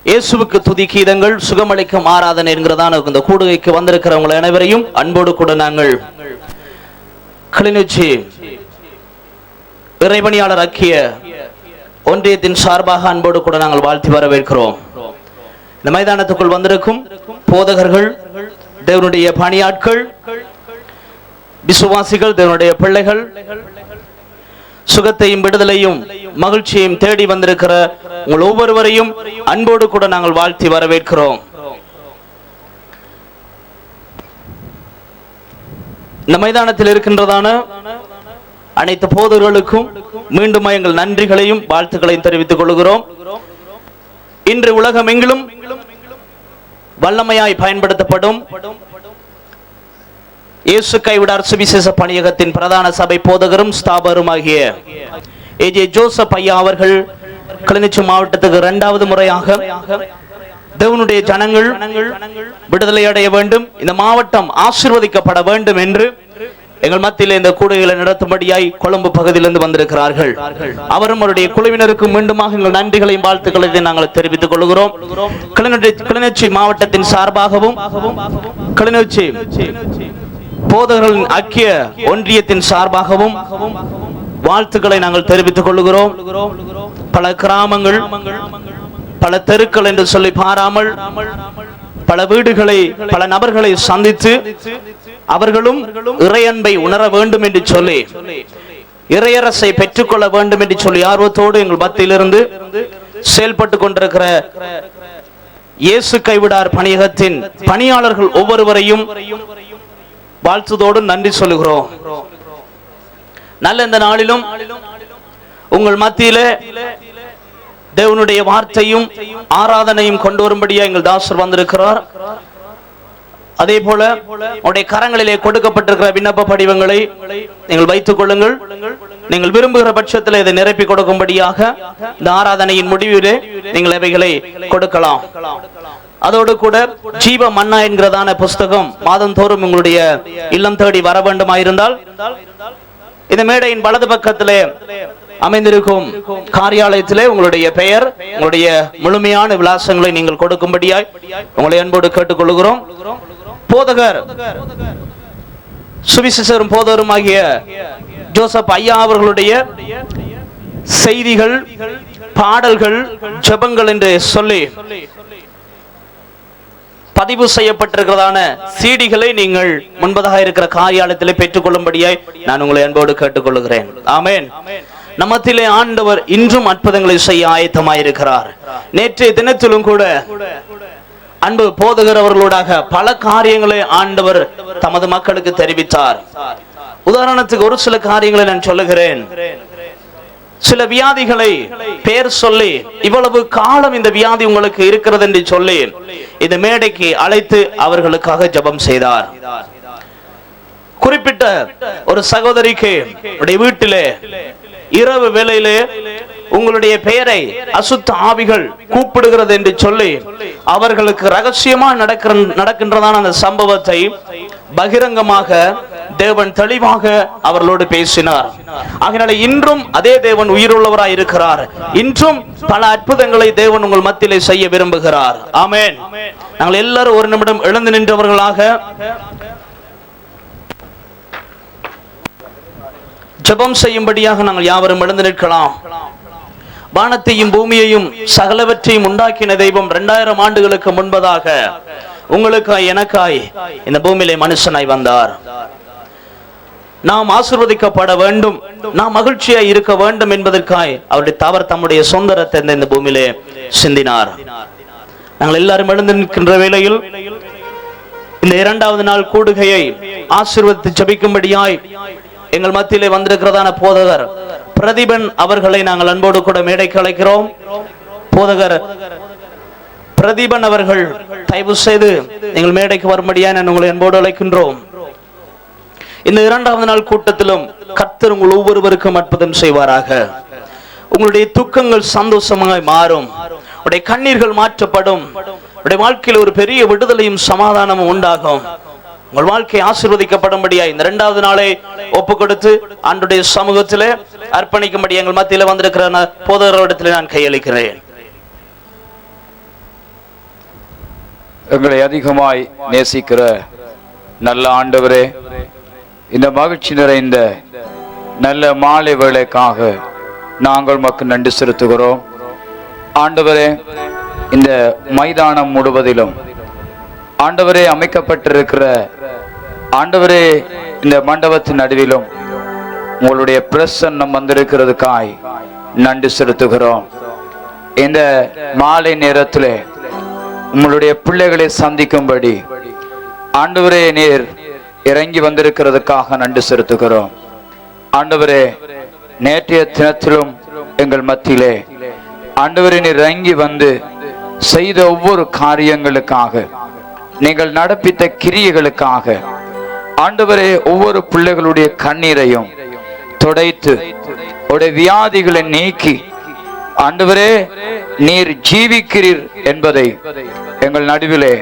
இயேசுவுக்கு துதி கீதங்கள், சுகமளிக்கும் ஆராதனை என்கிறதான இந்த கூடுகைக்கு வந்திருக்கிறவங்க அனைவரையும் அன்போடு கூட நாங்கள் கிளிநொச்சி இறைபணியாளர் ஐக்கிய ஒன்றியத்தின் சார்பாக அன்போடு கூட நாங்கள் வாழ்த்தி வரவேற்கிறோம். இந்த மைதானத்துக்குள் வந்திருக்கும் போதகர்கள், தேவனுடைய பணியாட்கள், விசுவாசிகள், தேவனுடைய பிள்ளைகள், சுகத்தையும் விடுதலையும் மகிழ்ச்சியையும் தேடி வந்திருக்கிற உங்கள் ஒவ்வொருவரையும் அன்போடு கூட நாங்கள் வாழ்த்தி வரவேற்கிறோம். இந்த மைதானத்தில் இருக்கின்றதான அனைத்து போதர்களுக்கும் மீண்டும் எங்கள் நன்றிகளையும் வாழ்த்துக்களையும் தெரிவித்துக் கொள்கிறோம். இன்று உலகமெங்கிலும் வல்லமையாய் பயன்படுத்தப்படும் இயேசு கைவிடார் சுவிசேஷ பணியகத்தின் பிரதான சபை போதகரும் ஸ்தாபருமாகிய ஏஜே ஜோசப் ஐயா அவர்கள் கிளிநொச்சி மாவட்டத்துக்கு 2வது முறையாக தேவனுடைய ஜனங்கள் விடுதலை அடைய வேண்டும், இந்த மாவட்டம் ஆசீர்வதிக்கப்பட வேண்டும் என்று எங்கள் மத்தியில் இந்த கூடுகைகளை நடத்தும்படியாய் கொழும்பு பகுதியிலிருந்து வந்திருக்கிறார்கள். அவரும் அவருடைய குழுவினருக்கும் மீண்டுமாக எங்கள் நன்றிகளையும் வாழ்த்துக்களையும் நாங்கள் தெரிவித்துக் கொள்கிறோம். கிளிநொச்சி மாவட்டத்தின் சார்பாகவும் கிளிநொச்சி போதகர்களின் ஐக்கிய ஒன்றியத்தின் சார்பாகவும் வாழ்த்துக்களை நாங்கள் தெரிவித்துக் கொள்கிறோம். பல கிராமங்கள், பல தெருக்கள் என்று சொல்லி பாராமல் பல வீடுகளை, பல நபர்களை சந்தித்து அவர்களும் இறையன்பை உணர வேண்டும் என்று சொல்லி, இறையரசை பெற்றுக்கொள்ள வேண்டும் என்று சொல்லி ஆர்வத்தோடு எங்கள் மத்தியிலிருந்து செயல்பட்டு கொண்டிருக்கிற இயேசு கைவிடார் பணியகத்தின் பணியாளர்கள் ஒவ்வொருவரையும் வாழ்த்துதோடு நன்றி சொல்லுகிறோம். நல்ல இந்த நாளிலும் உங்கள் மத்தியிலே தேவனுடைய வார்த்தையும் ஆராதனையும் கொண்டு வரும்படியா எங்கள் தாசர் வந்திருக்கிறார். அதே போல உடைய கரங்களிலே கொடுக்கப்பட்டிருக்கிற விண்ணப்ப படிவங்களை நீங்கள் வைத்துக் கொள்ளுங்கள். நீங்கள் விரும்புகிற பட்சத்தில் இதை நிரப்பி கொடுக்கும்படியாக இந்த ஆராதனையின் முடிவிலே நீங்கள் இவைகளை கொடுக்கலாம். அதோடு கூட ஜீவ மன்னா என்கிறதான புஸ்தகம் மாதந்தோறும் உங்களுடைய இல்லம் தேடி வர வேண்டுமாயிருந்தால் இந்த மேடையின் வலது பக்கத்திலே அமைந்திருக்கும் காரியாலயத்திலே உங்களுடைய பெயர், உங்களுடைய முழுமையான விலாசங்களை நீங்கள் கொடுக்கும்படியாய் உங்களை அன்போடு கேட்டுக்கொள்கிறோம். போதகர் சுவிசேஷரும் போதகரும் ஆகிய ஜோசப் ஐயா அவர்களுடைய செய்திகள், பாடல்கள், ஜெபங்கள் என்று சொல்லி பதிவு செய்யப்பட்டிருக்கிறதான சீடிகளை நீங்கள் முன்பதாக இருக்கிற காரியாலயத்தில் பெற்றுக் கொள்ளும்படியாய் நான் உங்களை அன்போடு கேட்டுக்கொள்கிறேன். ஆமென். நம்மத்திலே ஆண்டவர் இன்றும் அற்புதங்களை செய்ய ஆயத்தமாயிருக்கிறார். நேற்றைய தினத்திலும் கூட அன்பு போதகர் அவர்களோடாக பல காரியங்களை ஆண்டவர் தமது மக்களுக்கு தெரிவித்தார். உதாரணத்துக்கு ஒரு சில காரியங்களை நான் சொல்லுகிறேன். சில வியாதிகளை பேர் சொல்லி, இவ்வளவு காலம் இந்த வியாதி உங்களுக்கு இருக்கிறது என்று சொல்லி இந்த மேடைக்கு அழைத்து அவர்களுக்காக ஜெபம் செய்தார். குறிப்பிட்ட ஒரு சகோதரிக்கு வீட்டிலே இரவு வேளையிலே உங்களுடைய பெயரை அசுத்த ஆவிகள் கூப்பிடுகிறது என்று சொல்லி அவர்களுக்கு ரகசியமா நடக்கின்றதான அந்த சம்பவத்தை பகிரங்கமாக தேவன் தெளிவாக அவர்களோடு பேசினார். ஆகையால இன்றும் அதே தேவன் உயிருள்ளவராய் இருக்கிறார். இன்றும் பல அற்புதங்களை தேவன் உங்கள் மத்தியிலே செய்ய விரும்புகிறார். ஆமென். நாங்கள் எல்லாரும் ஒரு நிமிடம் எழுந்து நின்றவர்களாக ஜெபம் செய்யும்படியாக நாங்கள் யாவரும் எழுந்து நிற்கலாம். வானத்தையும் பூமியையும் சகலவற்றையும் உண்டாக்கின தெய்வம் 2000 ஆண்டுகளுக்கு முன்பதாக உங்களுக்காய் எனக்காய் இந்த பூமியிலே மனுஷனாய் வந்தார். நாம் ஆசீர்வதிக்கப்பட வேண்டும், நாம் மகிழ்ச்சியாய் இருக்க வேண்டும் என்பதற்காய் அவருடைய தம்முடைய சொந்த ரத்தத்தை இந்த பூமியிலே சிந்தினார். நாங்கள் எல்லாரும் எழுந்து நிற்கின்ற வேளையில் இந்த 2வது நாள் கூடுகையை ஆசீர்வதித்து ஜெபிக்கும்படியாய் எங்கள் மத்தியிலே வந்திருக்கிறதான போதகர் பிரதீபன் அவர்களை நாங்கள் அன்போடு கூட மேடைக்கு அழைக்கிறோம். போதகர் பிரதீபன் அவர்கள் தயவு செய்து எங்கள் மேடைக்கு வரும்படியா நான் உங்களை அன்போடு அழைக்கின்றோம். இந்த 2வது நாள் கூட்டத்திலும் கர்த்தர் உங்கள் ஒவ்வொருவருக்கும் அற்புதம் செய்வாராக. உங்களுடைய துக்கங்கள் சந்தோஷமாய் மாறும், உங்களுடைய கண்ணீர்கள் மாற்றப்படும், உங்களுடைய வாழ்க்கையில் ஒரு பெரிய விடுதலையும் சமாதானமும் உண்டாகும். உங்கள் வாழ்க்கை ஆசீர்வதிக்கப்படும்படியா இந்த 2வது நாளை ஒப்பு கொடுத்து ஆண்டவருடைய சமூகத்திலே அர்ப்பணிக்கும்படி எங்கள் மத்தியில வந்திருக்கிற போதகர்களிடத்திலே நான் கையளிக்கிறேன். எங்களை அதிகமாய் நேசிக்கிற நல்ல ஆண்டவரே, இந்த மகிழ்ச்சி நிறைந்த நல்ல மாலை வேளைக்காக நாங்கள் மக்கள் நன்றி செலுத்துகிறோம். ஆண்டவரே, இந்த மைதானம் முழுவதிலும் ஆண்டவரே அமைக்கப்பட்டிருக்கிற ஆண்டவரே இந்த மண்டபத்தின் நடுவிலும் உங்களுடைய பிரசன்னம் வந்திருக்கிறதுக்காய் நன்றி செலுத்துகிறோம். இந்த மாலை நேரத்திலே உங்களுடைய பிள்ளைகளை சந்திக்கும்படி ஆண்டவரே நீர் இறங்கி வந்திருக்கிறதுக்காக நன்றி செலுத்துகிறோம். ஆண்டவரே, நேற்றைய தினத்திலும் எங்கள் மத்தியிலே ஆண்டவரே நீர் இறங்கி வந்து செய்த ஒவ்வொரு காரியங்களுக்காக, நீங்கள் நடப்பித்த கிரியைகளுக்காக ஆண்டவரே ஒவ்வொரு பிள்ளைகளுடைய கண்ணீரையும் துடைத்து உடைய வியாதிகளை நீக்கி ஆண்டவரே நீர் ஜீவிக்கிறீர் என்பதை எங்கள் நடுவிலே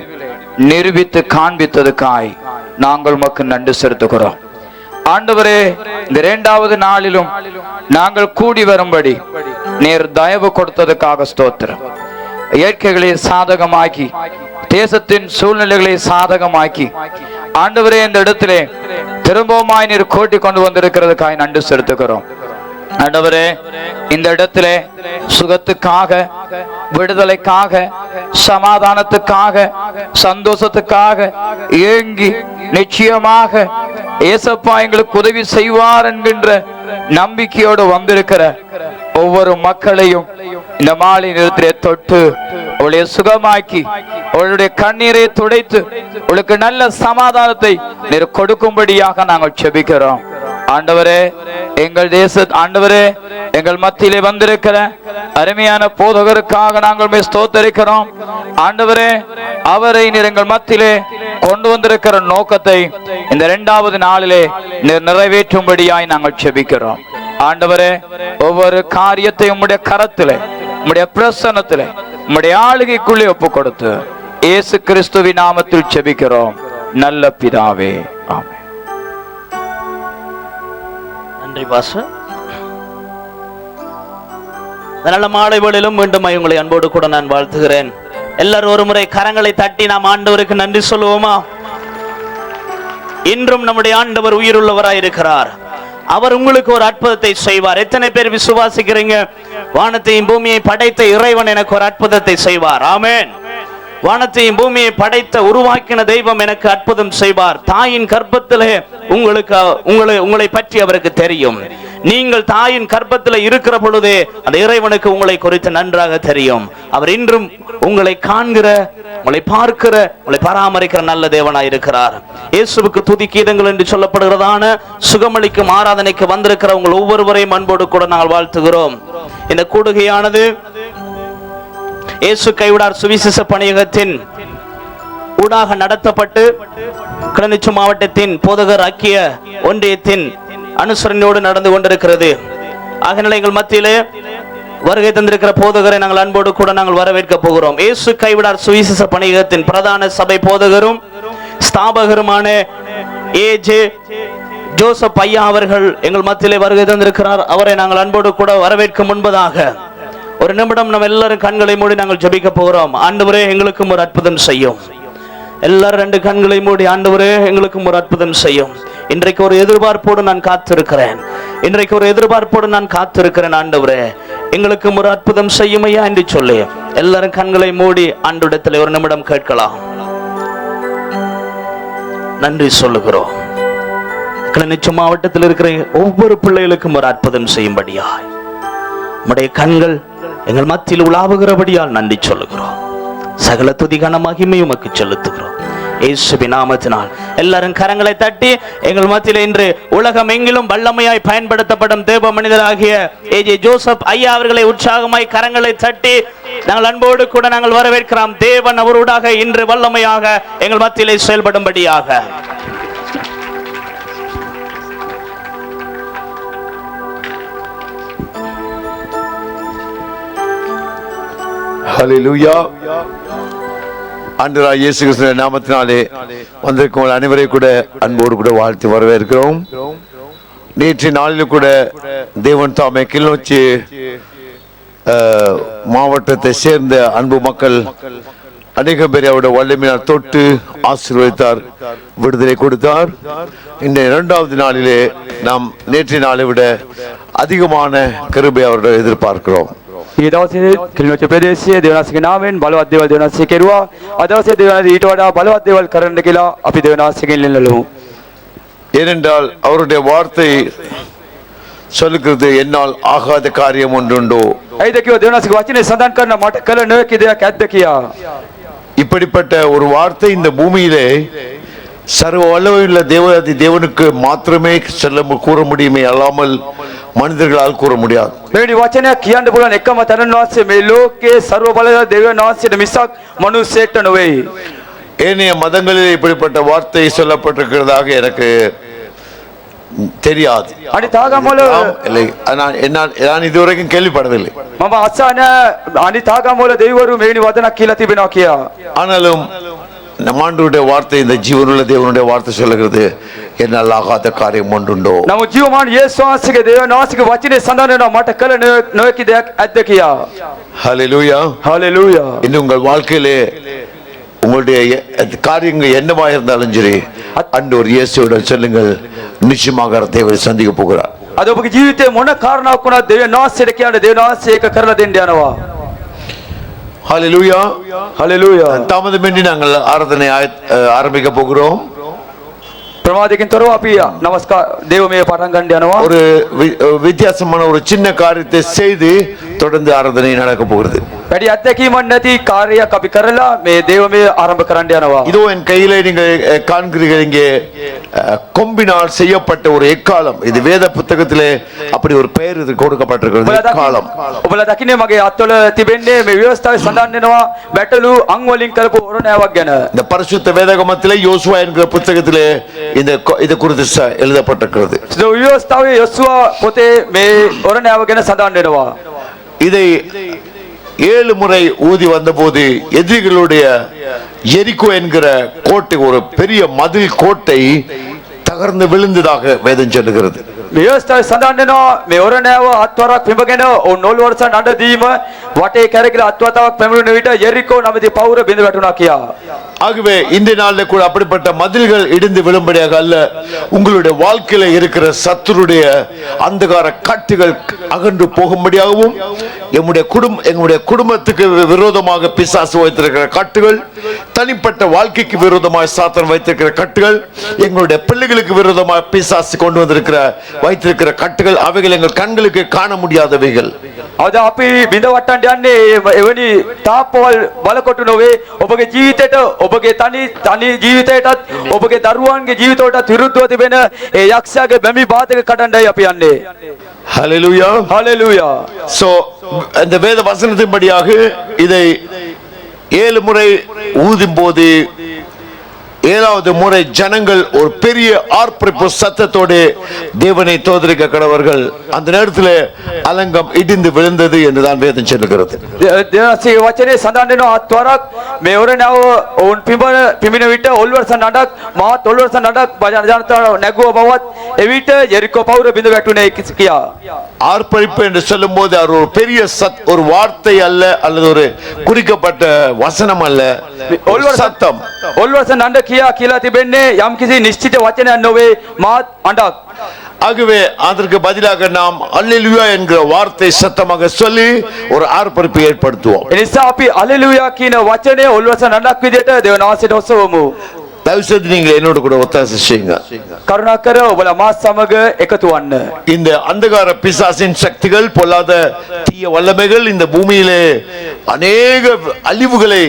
நிரூபித்து காண்பித்ததுக்காய் நாங்கள் உமக்கு நன்றி செலுத்துகிறோம். ஆண்டவரே, இந்த 2வது நாளிலும் நாங்கள் கூடி வரும்படி நீர் தயவு கொடுத்ததுக்காக ஸ்தோத்திரம். இயற்கைகளை சாதகமாக்கி, தேசத்தின் சூழ்நிலைகளை சாதகமாக்கி ஆண்டவரே இந்த இடத்திலே திரும்பவுமாய் நீர் கூட்டி கொண்டு வந்திருக்கிறதுக்காய் நன்றி செலுத்துகிறோம். ஆண்டவரே, இந்த இடத்திலே சுகத்துக்காக, விடுதலைக்காக, சமாதானத்துக்காக, சந்தோஷத்துக்காக ஏங்கி நிச்சயமாக ஏசப்பா எங்களுக்கு உதவி செய்வார் என்கின்ற நம்பிக்கையோடு வந்திருக்கிற ஒவ்வொரு மக்களையும் இந்த மாலை நேரத்திலே தொட்டு அவளுடைய சுகமாக்கி அவளுடைய கண்ணீரை துடைத்து அவளுக்கு நல்ல சமாதானத்தை நீர் கொடுக்கும்படியாக நாங்கள் செபிக்கிறோம். ஆண்டவரே, எங்கள் ஆண்டவரே எங்கள் மத்தியிலே வந்திருக்கிற அருமையான போதகருக்காக நாங்கள் ஸ்தோத்தரிக்கிறோம். ஆண்டவரே, அவரை நீர் எங்கள் மத்தியிலே கொண்டு வந்திருக்கிற நோக்கத்தை இந்த 2வது நாளிலே நீர் நிறைவேற்றும்படியாய் நாங்கள் செபிக்கிறோம். ஆண்டவரே, ஒவ்வொரு காரியத்தை உம்முடைய கரத்திலே, உம்முடைய பிரசன்னத்திலே, உம்முடைய ஆளுகைக்குள்ளே ஒப்பு கொடுத்து இயேசு கிறிஸ்துவின் நாமத்தில் செபிக்கிறோம் நல்ல பிதாவே, ஆமென். நன்றி பாஸ்டர். நல்ல மாலை வேளையிலும் மீண்டும் உங்களை அன்போடு கூட நான் வாழ்த்துகிறேன். எல்லாரும் ஒரு முறை கரங்களை தட்டி நாம் ஆண்டவருக்கு நன்றி சொல்லுவோமா? இன்றும் நம்முடைய ஆண்டவர் உயிருள்ளவராய் இருக்கிறார். அவர் உங்களுக்கு ஒரு அற்புதத்தை செய்வார். எத்தனை பேர் விசுவாசிக்கிறீங்க? வானத்தையும் பூமியை படைத்த இறைவன் எனக்கு ஒரு அற்புதத்தை செய்வார். ஆமென். வானத்தையும் பூமியை படைத்த உருவாக்கின தெய்வம் எனக்கு அற்புதம் செய்வார். தாயின் கர்ப்பத்திலே உங்களை பற்றி அவருக்கு தெரியும். நீங்கள் தாயின் கர்ப்பத்தில் இருக்கிற பொழுதே அந்த இறைவனுக்கு உங்களை குறித்து நன்றாக தெரியும். அவர் இன்றும் உங்களை காண்கிற, உங்களை பார்க்கிற, உங்களை பராமரிக்கிற நல்ல தேவனாய் இருக்கிறார். இயேசுவுக்கு துதி கீதங்கள் என்று சொல்லப்படுகிறதான சுகமளிக்கும் ஆராதனைக்கு வந்திருக்கிற உங்கள் ஒவ்வொருவரையும் அன்போடு கூட நாங்கள் வாழ்த்துகிறோம். இந்த கூடுகையானது இயேசு கைவிடார் சுவிசேஷ பணியகத்தின் ஊடாக நடத்தப்பட்டு கிளிநொச்சி மாவட்டத்தின் போதகர் ஐக்கிய ஒன்றியத்தின் அனுசரணையோடு நடந்து கொண்டிருக்கிறது. ஆகையால் எங்கள் மத்தியிலே வருகை தந்திருக்கிற போதகரை நாங்கள் அன்போடு கூட நாங்கள் வரவேற்க போகிறோம். இயேசு கைவிடார் சுவிசேஷ பணியகத்தின் பிரதான சபை போதகரும் ஸ்தாபகருமான ஏஜே ஜோசப் ஐயா அவர்கள் எங்கள் மத்தியிலே வருகை தந்திருக்கிறார். அவரை நாங்கள் அன்போடு கூட வரவேற்க முன்பதாக ஒரு நிமிடம் நம்ம எல்லாரும் கண்களை மூடி நாங்கள் ஜெபிக்க போகிறோம். ஆண்டவரே, எங்களுக்கும் ஒரு அற்புதம் செய்யும். எல்லாரும் 2 கண்களை மூடி, ஆண்டவரே எங்களுக்கும் ஒரு அற்புதம் செய்யும். இன்றைக்கு ஒரு எதிர்பார்ப்போடு நான் காத்திருக்கிறேன். ஆண்டவரே, எங்களுக்கும் ஒரு அற்புதம் செய்யும் ஐயா என்று சொல்லி எல்லாரும் கண்களை மூடி ஆண்டவரிடத்தில் ஒரு நிமிடம் கேட்கலாம். நன்றி சொல்லுகிறோம். கிளிநொச்சி மாவட்டத்தில் இருக்கிற ஒவ்வொரு பிள்ளைகளுக்கும் ஒரு அற்புதம் செய்யும்படியாய் உம்முடைய கண்கள் எங்கள் மத்தியில் உலாவுகிறபடியால் நன்றி சொல்லுகிறோம். சகல துதி கன மகிமை உமக்கு செலுத்துகிறோம் இயேசுவின் நாமத்தினால். எல்லாரும் கரங்களை தட்டி எங்கள் மத்தியில் இன்று உலகம் எங்கிலும் வல்லமையாய் பயன்படுத்தப்படும் தேவ மனிதராகிய ஏஜே ஜோசப் ஐயா அவர்களை உற்சாகமாய் கரங்களை தட்டி நாங்கள் அன்போடு கூட நாங்கள் வரவேற்கிறோம். தேவன் அவரோடாக இன்று வல்லமையாக எங்கள் மத்தியிலே செயல்படும்படியாக. ஹல்லேலூயா. ஆண்டவராகிய இயேசு கிறிஸ்துவின் நாமத்தினாலே வந்திருக்கும் அனைவரை கூட அன்போடு கூட வாழ்த்து வரவேற்கிறோம். நேற்று நாளில் கூட தேவன் தாமே கிளிநொச்சி மாவட்டத்தை சேர்ந்த அன்பு மக்கள் அநேக பேரை அவருடைய வல்லமையால் தொட்டு ஆசீர்வதித்தார், விடுதலை கொடுத்தார். இந்த இரண்டாவது நாளிலே நாம் நேற்றைய நாளை விட அதிகமான கிருபை அவருடைய எதிர்பார்க்கிறோம். ඊ දවසේ කිලිනොච්ච ප්‍රදේශයේ දෙවනාසිගේ නාමයෙන් බලවත් දේවල් දෙවනාසිය කෙරුවා. අද දවසේ දෙවනාසිය ඊට වඩා බලවත් දේවල් කරන්න කියලා අපි දෙවනාසියගෙන් ඉල්ලමු. ஏனென்றால் அவருடைய வார்த்தை சொல்லுகிறது, என்னால் ஆகாத காரியம் ஒன்றுண்டோ. ඇයිද කිව්ව දෙවනාසිගේ වචනේ සඳහන් කරන මට කළ නොහැකි දෙයක් ඇද්ද කියා. இப்படிப்பட்ட ஒரு வார்த்தை இந்த பூமியிலே சர்வ வல்லமையுள்ள தேவதி தேவனுக்கு மாத்திரமே கூற முடியுமே அல்லாமல் மனிதர்களால் கூற முடியாது. මෙවැනි වචනයක් කියන්න පුළුවන් එකම තැනන් වාසිය මේ ලෝකයේ ਸਰව බලධාරී දෙවියන් වහන්සේට මිසක් මනුස්සයෙක්ට නෙවෙයි. ஏனைய மதங்களில் இப்படிப்பட்ட வார்த்தை சொல்லப்பட்டிருக்கிறதாக எனக்கு தெரியாது. අනිත් ආගම්වල இல்லை, நான் இதுவரைக்கும் கேள்விப்படவில்லை. මම අසන අනිත් ආගම්වල දෙවිවරු මෙවැනි වදනක් කියලා තිබෙනවා කියා. ஆனாலும் நம் ஆண்டவருடைய வார்த்தை, இந்த ஜீவனுள்ள தேவனுடைய வார்த்தை சொல்லுகிறது, என்னால் ஆகாத காரியம் ஒன்றுண்டோ. නමුත් ජීවමාන යේසුස් වහන්සේගේ දෙවියන් වහන්සේගේ වචනේ සඳහන් වෙනවා මට කළ නොහැකි දෙයක් ඇද්ද කියා. ஹல்லேலூயா. හalleluya. இன்னும் உங்கள் வாழ்க்கையிலே உங்களுடைய காரியங்கள் என்னவா இருந்தாலும் சரி, ஆண்டவர் இயேசுவுடன் சொல்லுங்கள், நிச்சயமாக தேவனை சந்திக்க போகிறார். අද ඔබගේ ජීවිතේ මොන කාරණාවක් වුණත් දෙවියන් වහන්සේට කියන්න දෙවියන් වහන්සේ ඒක කරලා දෙන්න යනවා. ஹல்லேலூயா. හalleluya. தாமதமின்றி நாங்கள் ஆராதனை ஆரம்பிக்க போகிறோம். ප්‍රමාදකින් තොරව අපි নমස්කාර දේවමය පටන් ගන්න යනවා. ஒரு வித்தியாசமான ஒரு சின்ன காரியத்தை செய்து தொடர்ந்து ஆராதனை நடக்க போகிறது. වැඩි අත්දැකීමක් නැති කාර්යයක් අපි කරලා මේ දේවමය ආරම්භ කරන්න යනවා. இதோ என் கையிலே நீங்கள் காண்கிறீர்கள், இங்கே கொம்பினால் செய்யப்பட்ட ஒரு எக்காலம். இது வேத புத்தகத்திலே அப்படி ஒரு பெயர் இது கொடுக்கப்பட்டிருக்கிறது, எக்காலம். ඔබලා දකින්නේ මගේ අත්වල තිබෙන්නේ මේ ව්‍යවස්ථාවේ සඳහන් වෙනවා බැටළු අං වලින් කරපු ඔරණෑවක් ගැන. இந்த பரிசுத்த வேதாகமத்திலே யோசுவா என்கிற புத்தகத்திலே இது குறித்து எழுதப்பட்டிருக்கிறது. ව්‍යවස්ථාවේ යොසුවා පොතේ මේ ඔරණෑව ගැන සඳහන් වෙනවා. இதை 7 முறை ஊதி வந்தபோது எதிரிகளுடைய எரிகோ என்கிற கோட்டை, ஒரு பெரிய மதில் கோட்டை தகர்ந்து விழுந்ததாக வேதம் சொல்லுகிறது. ව්‍යවස්ථාවේ සඳහන් වෙනවා මේ ඔරණෑව අත්වරක් පිඹගෙන ඔවුන් 9 වර්ෂ නඩ දීම වටේ කැරකිලා අත්වතාවක් පැමිණෙන විට යෙරිකෝ නමැති පවුර බිඳ වැටුණා කියා. ஆகவே இந்த நாளில் கூட அப்படிப்பட்ட மதில்கள் இடிந்து விழும்படியாக அல்ல, உங்களுடைய வாழ்க்கையில இருக்கிற சத்துருடைய அந்தகார கட்டுகள் அகன்று போகும்படியாகவும், எங்களுடைய குடும்பத்துக்கு விரோதமாக பிசாசு வைத்திருக்கிற கட்டுகள், தனிப்பட்ட வாழ்க்கைக்கு விரோதமாக சாத்தான் வைத்திருக்கிற கட்டுகள், எங்களுடைய பிள்ளைகளுக்கு விரோதமாக பிசாசு கொண்டு வந்திருக்கிற வைத்திருக்கிற கட்டுகள், அவைகள் எங்கள் கண்களுக்கு காண முடியாதவைகள். අද අපි බිඳ වට්ටන්න යන්නේ එවැනි තාප්පවල් බලකොටු නොවේ. ඔබගේ ජීවිතයට, ඔබගේ තනි ජීවිතයටත්, ඔබගේ දරුවන්ගේ ජීවිතවලටත් විරුද්ධව තිබෙන ඒ යක්ෂයාගේ බැමි බාධක කඩන්නයි අපි යන්නේ. ஹல்லேலூயா. හalleluya. சோ இந்த வேத வசனத்தின்படியாக இதை 7 முறை ஊதும் போது 7வது முறை ஜனங்கள் ஒரு பெரிய ஆர்ப்பரிப்பு சத்தத்தோடு தேவனை தோதரிக்க கடவர்கள். அந்த நேரத்தில் அலங்கம் இடிந்து விழுந்தது என்றுதான் வேதம் சொல்லுகிறது. දේවසේ වචනේ සඳහන් වෙනවා අත්වරක් මේ ඔරණෑව ඔවුන් පිඹින විට ඔල්වර්ෂ නඩක් මහත් ඔල්වර්ෂ නඩක් ජනතාව නැගුව බවත් එවිට යෙරිකෝ පවුර බිඳ වැටුනේ කියා. ஆர்ப்பரிப்பு என்று சொல்லும் போது ஒரு பெரிய ஒரு வார்த்தை அல்ல, அல்லது ஒரு குறிக்கப்பட்ட வசனம் அல்ல, சத்தம். ඔල්වර්ෂ නඩ කියා කියලා තිබෙන්නේ යම්කිසි නිශ්චිත වචනයක් නොවේ, මහත් අඬක්. ஆகவே அதற்கு பதிலாக நாம் அல்லேலூயா என்கிற வார்த்தை சத்தமாக சொல்லி ஒரு ஆர்ப்பரிப்பை ஏற்படுத்துவோம். එනිසා අපි அல்லேලூயா කියන වචනේ ඔල්වර්ෂ නඩක් විදිහට දෙවියන් වහන්සේට ඔසවමු. தயவுசெய்து நீங்கள் என்னோட கூட ஒத்தாசை செய்யுங்க. කරුණාකර ඔබලා මාත් සමග එකතු වන්න. இந்த அந்தகார பிசாசின் சக்திகள், பொல்லாத தீய வல்லமைகள் இந்த பூமியிலே அநேக அழிவுகளை,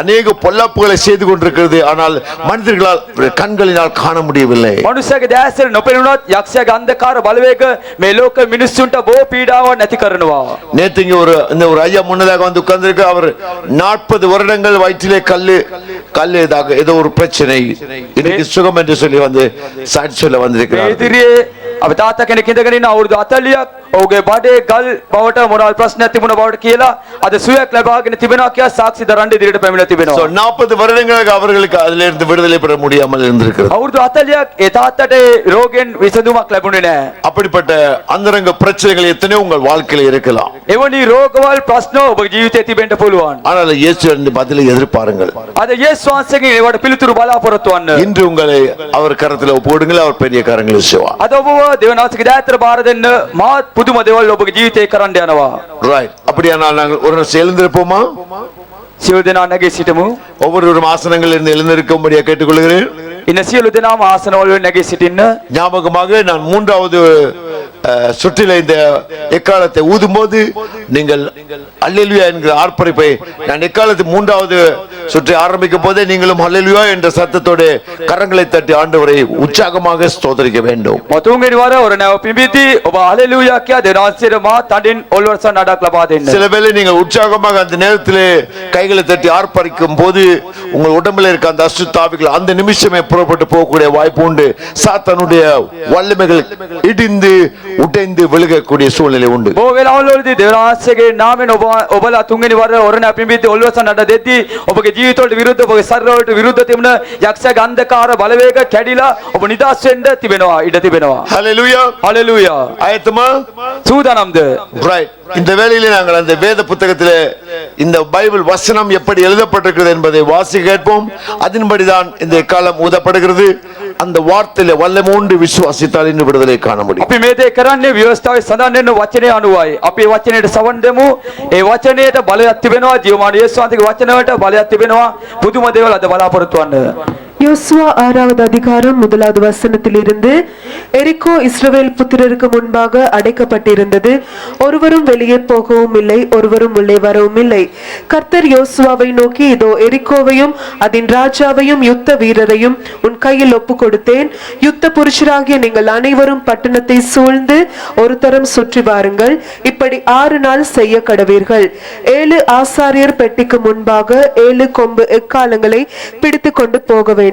அநேக பொல்லாப்புகளை செய்து கொண்டிருக்கிறது. ஆனால் மனிதர்களால் கண்களினால் காண முடியவில்லை. මනුෂ්‍යගේ දැසෙ නොපෙනුනොත් යක්ෂයාගේ අන්ධකාර බලවේග මේ ලෝක මිනිස්සුන්ට බොහෝ පීඩාවක් නැති කරනවා. நேத்து இங்க ஒரு ஐயா முன்னதாக வந்து உட்கார்ந்திருக்கு. அவர் 40 வருடங்கள் வயிற்றிலே கல்லு ஏதோ ஒரு பிரச்சனை, இன்னைக்கு சுகம் என்று சொல்லி வந்து சாட்சி சொல்ல வந்திருக்கிறார். ඉදිරියේ අපි තාත්තා කෙනෙක් ඉඳගෙන ඉන්න අවුරුදු 40ක් ඔහුගේ බඩේ ගල් බවට මොනවාල් ප්‍රශ්නයක් තිබුණ බවට කියලා අද සුවයක් ලබාගෙන තිබෙනවා කියලා සාක්ෂි දරන්න ඉදිරියට පැමිණලා So, තිබෙනවා. 40 வருடங்களாக அவர்களுக்கு அதிலிருந்து விடுதலை பெற முடியாமல் இருந்திருக்கிறது. අවුරුදු 40ක් ඒ තාත්තට ඒ රෝගෙන් විසඳුමක් ලැබුණේ නැහැ. அப்படிப்பட்ட அந்தரங்க பிரச்சனைகள் எத்தனையோ உங்கள் வாழ்க்கையில இருக்கலாம். එවැනි රෝගවල් ප්‍රශ්න ඔබගේ ජීවිතේ තිබෙන්න පුළුවන්. ஆனால் இயேசுவின் பதிலை எதிர்பாருங்கள். අද යේසුස් වහන්සේගෙන් ඒවට පිළිතුරු බලාපොරොත්තු වන්න. இன்று உங்களை அவர் கரத்தில் ஒப்புடுங்கள், அவர் பெரிய காரியங்களை செய்வார். අද ඔබව දෙවනාසික දෑතර බාර දෙන්න මාත් පුදුම දේවල් ඔබගේ ජීවිතේ කරන්න යනවා. ரைட். அப்படியானால் நாங்கள் ஒரு நாள் எழுந்திருப்போமா? සියලු දෙනා නැගී සිටමු. ஒவ்வொரு ஆசனங்களில் இருந்து எழுந்திருக்கும்படியாக கேட்டுக்கொள்கிறேன். ඉන්න සියලු දෙනාම ආසනවල නැගී සිටින්න. ஞாபகமாக நான் மூன்றாவது சுற்றில இந்த எக்காலத்தை ஊதும்போது நீங்கள் அல்லேலூயா என்கிற ஆர்ப்பரிப்பை நான் எக்காலத்தை மூன்றாவது சுற்றி ஆரம்பிக்கும் போதே நீங்களும் அல்லேலூயா என்ற சத்தத்தோடு கரங்களை தட்டி ஆண்டவரை உற்சாகமாக ஸ்தோத்திரிக்க வேண்டும். මතුන්ගෙනි වර ඔර නැව පිඹිති ඔබ හalleluya කියා දෙනාසිර මා තඩින් ඔල්වරසන් නඩක් ලබා දෙන්න. சில வேளை நீங்கள் உற்சாகமாக அந்த நேரத்திலே கைகளை தட்டி ஆர்ப்பரிக்கும் போது உங்கள் உடம்பில் இருக்க அந்த அசுத்தாவிகள் அந்த நிமிஷமே புறப்பட்டு போகக்கூடிய வாய்ப்பு உண்டு. சாத்தானுடைய வல்லமைகள் இடிந்து உடைந்து விழுகக்கூடிய சூழ்நிலை உண்டு. බොහෝ වෙලාවලදී දෙවනාසිගේ නාමයෙන් ඔබලා තුන්වෙනි වර ඔර නැව පිඹිති ඔල්වරසන් නඩ දෙද්දී ඔබගේ ජීවිතවලට විරුද්ධ ඔබගේ ශරීරවලට විරුද්ධ තිබුණ යක්ෂ ගන්ධකාර බලවේග කැඩිලා ඔබ නිදහස් වෙන්න තිබෙනවා ඉඩ තිබෙනවා. ஹalleluya. හalleluya. ஆயத்தமா? සූදානම්ද? ரைட். இந்த வேளையிலே நாங்கள் அந்த வேத புத்தகத்திலே இந்த பைபிள் வசனம் எப்படி எழுதப்பட்டிருக்கிறது என்பதை வாசிக்க கேட்போம். அதன்படிதான் இந்த காலம் ஊதப்படுகிறது. அந்த வார்த்தையில வல்லமை உண்டு விசுவாசித்தால் இன்னும் விடுதலை காண முடியும். අපි මේ දේ කරන්නේ ව්‍යවස්ථාවේ සඳහන් වෙන වචනය අනුවයි. අපි වචනයට සවන් දෙමු. ඒ වචනයට බලයක් තිබෙනවා. ජීවමාන යේසුස් වහන්සේගේ වචනයට බලයක් තිබෙනවා. පුදුම දේවල් අද බලාපොරොත්තු වන්න. யோசுவா 6வது அதிகாரம் 1வது வசனத்திலிருந்து எரிகோ இஸ்ரவேல் புத்திரருக்கு முன்பாக அடைக்கப்பட்டிருந்தது. ஒருவரும் வெளியே போகவும் இல்லை, ஒருவரும் உள்ளே வரவும் இல்லை. கர்த்தர் யோசுவாவை நோக்கி, இதோ எரிகோவையும் அதன் ராஜாவையும் யுத்த வீரரையும் உன் கையில் ஒப்பு கொடுத்தேன். யுத்த புருஷராகிய நீங்கள் அனைவரும் பட்டணத்தை சூழ்ந்து ஒரு தரம் சுற்றி வாருங்கள். இப்படி 6 நாள் செய்ய கடவீர்கள். 7 ஆசாரியர் பெட்டிக்கு முன்பாக 7 கொம்பு எக்காலங்களை பிடித்து கொண்டு போக வேண்டும்.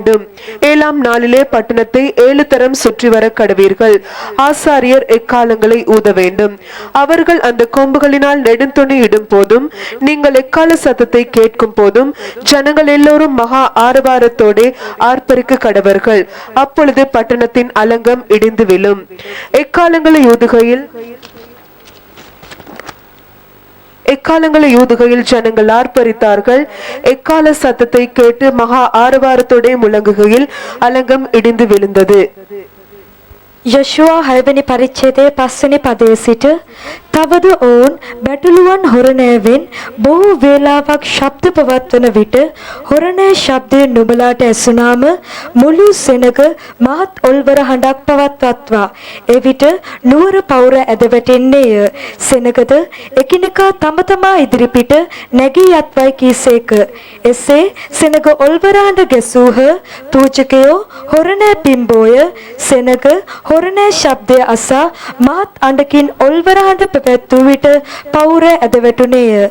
7ஆம் நாளிலே பட்டணத்தை 7 தரம் சுற்றி வர கடவீர்கள். ஆசாரியர் எக்காலங்களை ஊத வேண்டும். அவர்கள் அந்த கொம்புகளினால் நெடுந்துணி இடும் போதும் நீங்கள் எக்கால சத்தத்தை கேட்கும் போதும் ஜனங்கள் எல்லோரும் மகா ஆரவாரத்தோடு ஆர்ப்பரிக்க கடவர்கள். அப்பொழுது பட்டணத்தின் அலங்கம் இடிந்து விழும். எக்காலங்களை ஊதுகையில் ஜனங்கள் ஆர்ப்பரித்தார்கள். எக்கால சத்தத்தை கேட்டு மகா ஆரவாரத்தோടെ முழங்குகையில் அலங்கம் இடிந்து விழுந்தது. යොෂුවා 6 වෙනි පරිච්ඡේදයේ 5 වෙනි පදයේ සිට තවද ඔවුන් බැටළුවන් හොරණෑවෙන් බොහෝ වේලාවක් ශබ්ද පවත්වන විට හොරණෑ ශබ්දය නුඹලාට ඇසුනාම මුළු සෙනග මහත් ඔල්වර හඬක් පවත්වත්වා එවිට නුවර පවුර ඇද වැටෙන්නේය. සෙනගද එකිනෙකා තම තමා ඉදිරිපිට නැගී යත්වයි කීසේක. එසේ සෙනග ඔල්වර හඬ ගැසූහ. පූජකයෝ හොරණෑ පිම්බෝය. සෙනග හොරණෑ ශබ්දය අසා මහත් අඬකින් ඔල්වර හඬ පැවැත්වූ විට පවුර ඇද වැටුණේය.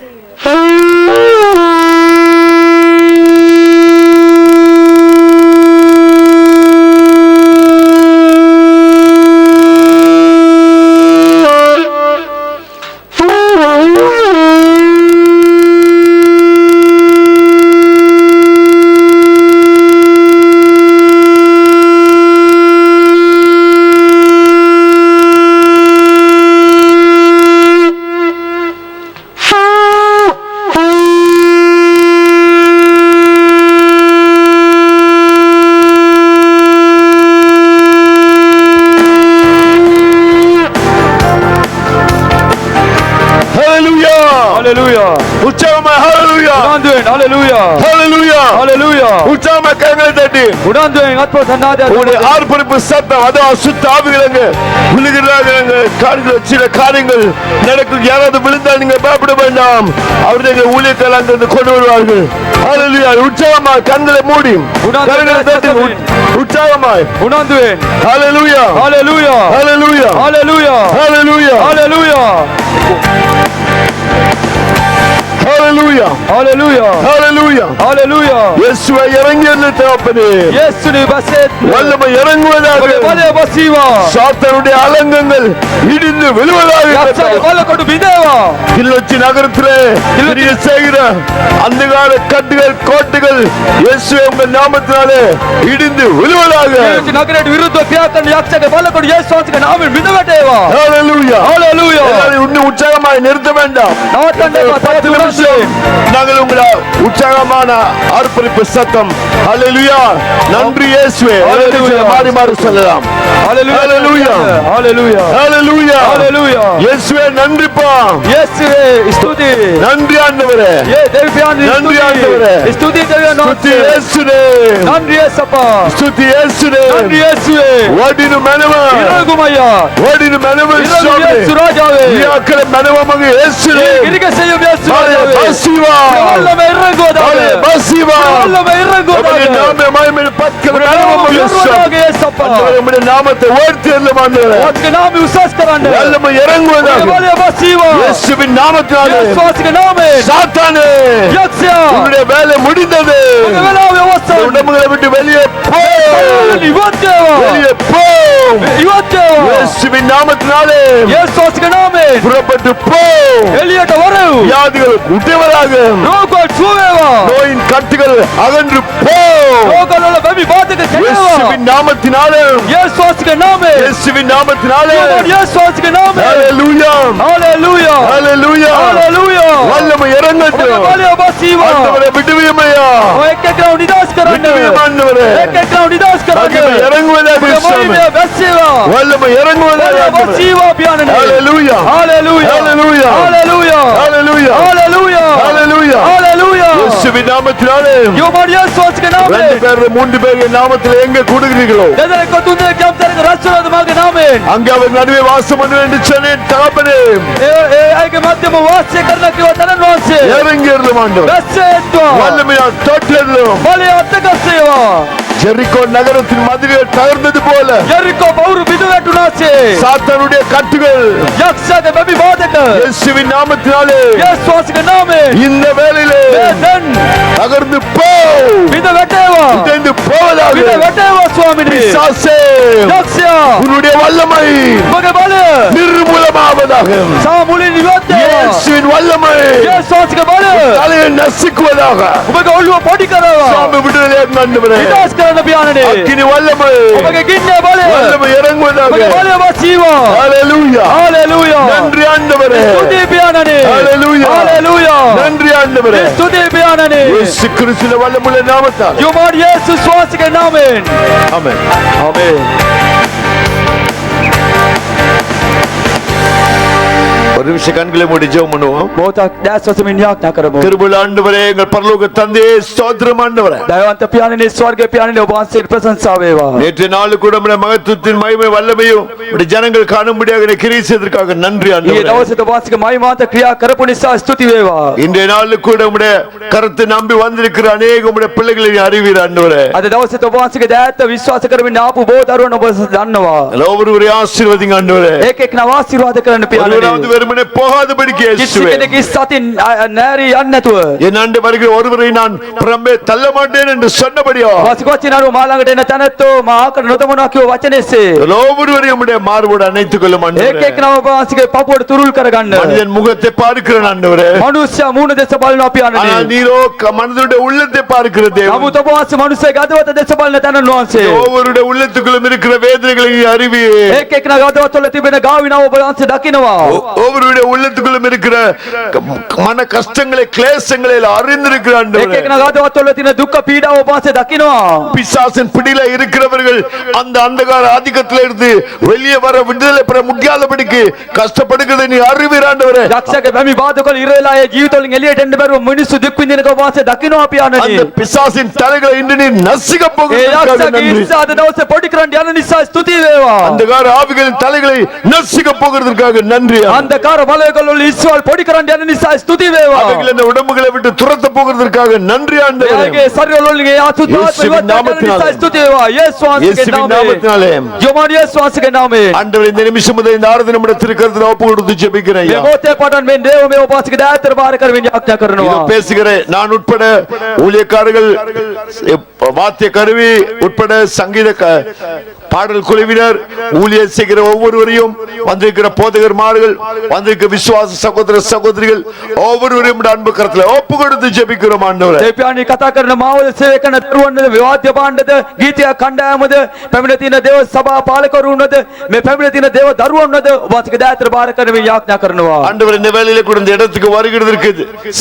හalleluya. உற்சாகமா ஹalleluya. උනන්දුවෙන් හalleluya. ஹalleluya. හalleluya. உற்சாகமா கைகளை தட்டி උනන්දුවෙන් අත්පොත් සන්නාදයක් உங்களுடைய ஆர்ப்பரிப்பு சத்தம் அது அசுத்த ஆவிகளங்க விழுகிறாங்க. காரியங்கள் சில காரியங்கள் நடக்கும். யாராவது விழுந்தால் நீங்க பயப்பட வேண்டாம். அவருடைய ஊழியர்கள் அங்கிருந்து கொண்டு வருவார்கள். ஹalleluya. உற்சாகமா கண்களை மூடி கரங்களை தட்டி உற்சாகமாய் උනන්දුවෙන් ஹalleluya. Hallelujah. Hallelujah. Hallelujah. Hallelujah. Hallelujah. இயேசுவே இறங்கி வந்து தகப்பனே 예수님 바셋. வல்லமை இறங்குவதாக. ඔබගේ බලය බසීවා. சாத்தானுடைய அலங்கங்கள் இடிந்து விழுவதாக. 약속의 බලකොටු බිඳේවා. கிளிநொச்சி நகரத்திலே கிரியை செய்கிற அந்தகார கட்டுகள் கோட்டைகள் இயேசுவே உங்கள் நாமத்தினாலே இடிந்து விழுவதாக. කිලිනොච්චි නගරයට විරුද්ධව ක්‍රියා කරන යක්ෂගේ බලකොටු යේසුස් වහන්සේගේ නාමයෙන් බිඳ වැටේවා. Hallelujah. Hallelujah. எல்லாரும் இன்னும் உற்சாகமாய் நிறுத்த வேண்டாம். නවත්තන්න එපා. තව 10 நிமிஷம் நாங்கள் உங்களை உற்சாகமான ஆர்ப்பரிப்பு சத்தம். ஹalleluya. நன்றி இயேசுவே. Hallelujah. மாறி மாறி சொல்லலாம். Hallelujah. Hallelujah. Hallelujah. ஹalleluya. Hallelujah. இயேசுவே நன்றிப்பா. 예수의 ස්තුති. நன்றி ஆண்டவரே. 예 දෙවියන් நன்றி ஆண்டவரே. ස්තුති දෙවියන් ஸ்துதி වහන්සේ. இயேசுவே. நன்றி ஏசப்பா. ஸ்துதி இயேசுவே. நன்றி இயேசுவே. ஓடினு மனமா. இறங்குமையா. ஓடினு மனமா இறங்கு சுவாமி. இயேசு ராஜாவே. இயாக்கள மனமாக இயேசுவே. கிரிக செய்யும் இயேசு ராஜாவே. பசிவா. வல்லமை இறங்குவதாக. பசிவா. வல்லமை இறங்குவதாக. உம்முடைய நாமமே மகிமை பத்கல மனமாக இறங்குவதாக ஏசப்பா. உம்முடைய நாமத்தை உயர்த்தி அருளும் ஆண்டவரே. உம்முடைய நாமம் உசாஸ் කරන්න. வல்லமை இறங்குவதாக. வல்லமை பசிவா. இயேசுவின் நாமத்தினாலே. இயேசுவின் நாமமே. சாத்தானே. யக்ஷயா. உம்முடைய வேலை முடிந்தது. உம்முடைய வேலை அவசரம். உடம்புகளை விட்டு வெளியே போ. இவத்தேவா. வெளியே போ. இவத்தேவா. இயேசுவின் நாமத்தினாலே. இயேசுவின் நாமமே. புறப்பட்டு போ. எலியட்ட வரு. வியாதிகள் விட்டவராக. ரோகங்கள் சுவேவா. நோயின் கட்டுகள் அகன்று போ. ரோகங்கள வெமி பாதக செல்வா. இயேசுவின் நாமத்தினாலே. இயேசுவின் நாமமே. இயேசுவின் நாமத்தினாலே. இயேசுவின் நாமமே. ஹalleluya. ஹalleluya. ஹalleluya. ஹalleluya. வல்லமை இறங்கட்டும். வல்லமை பசிவா. ஆண்டவரே விடுவியமையா. ஏக்கேக்கா நிதாஸ் කරන්න. ஆண்டவரே. ஏக்கேக்கா நிதாஸ் කරන්න. வல்லமை இறங்குவதாக வல்லமை பசிவா. வல்லமை இறங்குவதாக. பசிவா பியானனே. ஹalleluya. ஹalleluya. ஹalleluya. ஹalleluya. ஹalleluya. ஹalleluya. ஹalleluya. ஹalleluya. இயேசுவின் நாமத்தினாலே. யோமார் இயேசுவின் நாமமே. 2 பேர் 3 பேர் நாமத்தில் எங்க கூடுகிறீர்களோ எதற்கு துண்டே கேம்தரக ரசூலமாக நாமேன். அங்கே அவர் நடுவே வாசம் பண்ண என்று சொன்னேன் தகப்பனே. ஐக்கு மத்தியම වාසය කරන කිව්ව තරන් වාසය. இறங்கி இருளும் ஆண்டவர். වැස්සෙත්වා. வல்லமையால் தொட்டிருளும். බලය අත්කස්සේවා. ஜெரிகோ நகரத்தின் மதில்கள் தகர்ந்தது போல යරිකෝ බවුරු බිඳ වැටුණාසේ. சாத்தானுடைய கட்டுகள் යක්ෂයාගේ බැමි බාධක. இயேசுவின் நாமத்தினாலே යේසුස්ගේ නාමයෙන්. இந்த வேளையிலே දැන් தகர்ந்து போ. බිඳ වැටේවා. உடைந்து போவதாக. බිඳ වැටේවා ස්වාමිනේ. பிசாசே, යක්ෂයා. உன்னுடைய வல்லமை මගේ බලය. நிர்மூலமாவதாக. සාමුලින් ඉවත්වා. இயேசுவின் வல்லமை යේසුස්ගේ බලය. தலையை நசுக்குவதாக. ඔබගේ ඔළුව පොඩි කරවා. சாமி விடுதலையாக ஆண்டவரே. විනාශ කරන්න පියාණනේ. அக்கினி வல்லமை ඔබගේ ගින්නේ බලය. வல்லமை இறங்குவதாக. ඔබගේ බලය වසීවා. ஹalleluya. හalleluya. நன்றி ஆண்டவரே. ස්තුතියි පියාණනේ. ஹalleluya. හalleluya. நன்றி ஆண்டவரே. ස්තුතියි පියාණනේ. இயேசு கிறிஸ்துவின் வல்லமுள்ள நாமத்தால் යෝමාර් යේසුස් වහන්සේගේ නාමයෙන්. ஆமென். ආමේන්. ஒரு நிமிஷம் கண்களை மூடி ஜெபம் பண்ணுவோம். මොහොතක් දැස් වසමින් යාඥා කරමු. கிருபையுள்ள ஆண்டவரே, எங்கள் பரலோக தந்தையே, ஸ்தோத்திரம் ஆண்டவரே. දයවන්ත පියාණනේ ස්වර්ගයේ පියාණනේ ඔබ වහන්සේට ප්‍රශංසා වේවා. நேற்று நாள் கூட உம்முடைய மகத்துவத்தின் மகிமை வல்லமையும் உம்முடைய ஜனங்கள் காணும்படியாக நீர் கிரியை செய்ததற்காக நன்றி ඊයේ ஆண்டவரே. දවසේ ඔබ වහන්සේගේ මහිමාන්ත ක්‍රියා කරපු නිසා ස්තුති වේවා. இன்றைய நாள் கூட உம்முடைய கருத்தை நம்பி வந்திருக்கிற அநேக உம்முடைய பிள்ளைகளை நீர் அறிவீர் ஆண்டவரே. අද දවසේ ඔබ වහන්සේගේ දෑත්ත විශ්වාස කරමින් ආපු බොහෝ දරුවෝ ඔබ දන්නවා. ஒவ்வொருவரையும் ஆசீர்வதிங்க ஆண்டவரே. ඒක එක්කව ආශිර්වාද කරන්න ஒருவராவது පියාණනේ. வெறுமனே போகாதபடிக்கு කිසි இயேசுவே. කෙනෙක් ඉස්සතින් නෑරී යන්නේ නැතුව. என் ஆண்டு வருகிற ஒருவரை நான் புறம்பே தள்ள மாட்டேன் என்று சொன்னபடியா වාසිකෝචිනාරු මා ළඟට එන තැනැත්තෝ මා ආකර නොදමනවා කිව්ව වචනේසේ. ஒவ்வொருவரையும் உம்முடைய மார்போடு அணைத்துக் கொள்ளும் ඒක ஆண்டவரே. එක්කනම ඔබ වහන්සේගේ පපුවට තුරුල් කරගන්න. மனிதன் முகத்தை பார்க்கிற ஆண்டவரே. මනුෂ්‍ය මූණ දෙස බලනවා පියාණනේ. ஆனால் நீரோ மனிதனுடைய உள்ளத்தை பார்க்கிற தேவன். නමුත් ඔබ වහන්සේ මනුෂ්‍යගේ හදවත දෙස බලන තැනන් වහන්සේ. ஒவ்வொருடைய உள்ளத்துக்குள்ளும் இருக்கிற வேதனைகளை நீ அறிவியே. ඒක එක්කන හදවත වල තිබෙන ගාවිනාව ඔබ වහන්සේ දකිනවා. ஒவ்வொருடைய உள்ளத்துக்குள்ளும் இருக்கிற மன கஷ்டங்களை கிளேசங்களை அறிந்திருக்கிற ඒක ஆண்டவரே. එක්කන හදවත වල තියෙන දුක්ඛ පීඩාව ඔබ වහන්සේ දකිනවා. பிசாசின் பிடியில இருக்கிறவர்கள் அந்த அந்தகார ஆதிக்கத்தில இருந்து வெளியே வர விடுதலை பெற முடியாதபடிக்கு கஷ்டப்படுகிறதை நீ அறிவீர் ஆண்டவரே. යක්ෂයාගේ බැමි බාධකවල ඉර වෙලා ඒ ජීවිත වලින් එළියට එන්න බැරුව මිනිස්සු දුක් විඳිනක ඔබ වහන්සේ දකිනවා அந்த පියාණනේ. பிசாசின் தலைகளை இன்று நீ நசுக்க ඒ போகிறதற்காக යක්ෂයාගේ நன்றி. ඉස්සා අද දවසේ පොඩි කරන්න යන නිසා ස්තුතියි වේවා. அந்தகார ஆவிகளின் தலைகளை நசுக்க போகிறதற்காக நன்றி. අන්ධකාර අන්ධකාර බලවේගවල ඉස්රායල් පොඩි කරන්න යන නිසා ස්තුති වේවා. அவைகள் இந்த உடம்புகளை விட்டு துரத்த போகிறதற்காக நன்றி ஆண்டவரே. එයාගේ ශරීරවලින් ඒ අසුද්ධාත්ම ඉවත් කරන්න නිසා ස්තුති වේවා. යේසුස් වහන්සේගේ இயேசுவின் நாமத்தினாலே. නාමයෙන්. ජොමාන් යේසුස් වහන්සේගේ නාමයෙන්. ஆண்டவரே இந்த நிமிஷம் முதல் இந்த ஆராதனை நம்முடைய திருக்கரத்தில் ஒப்பு கொடுத்து ஜெபிக்கிறேன் මේ ஐயா. මොහොතේ පටන් මේ දේව මේ උපාසක දායතර බාර කරමින් යාඥා இதோ කරනවා. பேசுகிறேன் நான் உட்பட ஊழியக்காரர்கள் வாத்திய கருவி உட்பட சங்கீத பாடல் குழுவினர் ஊழியர் செய்கிற ஒவ்வொருவரையும் வந்திருக்கிற போதகர்மார்கள் வந்திருக்கிற விசுவாச சகோதர சகோதரிகள் ஒவ்வொருவரையும் அன்பு கரத்துல ஒப்பு கொடுத்து ஜெபிக்கிறோம் ஆண்டவரே. දෙවියන් කතා කරන මාවල සේවය කරන දරුවන්ද විවාද්‍ය භාණ්ඩද ගීතය කණ්ඩායමද පැමිණ තියෙන දේව සභා පාලකවරුන්ද මේ පැමිණ තියෙන දේව දරුවන්ද උපාසක දායතර බාර කරමින් යාඥා කරනවා. ஆண்டவர் இந்த வேளையில கூட இந்த இடத்துக்கு வருகிறதற்கு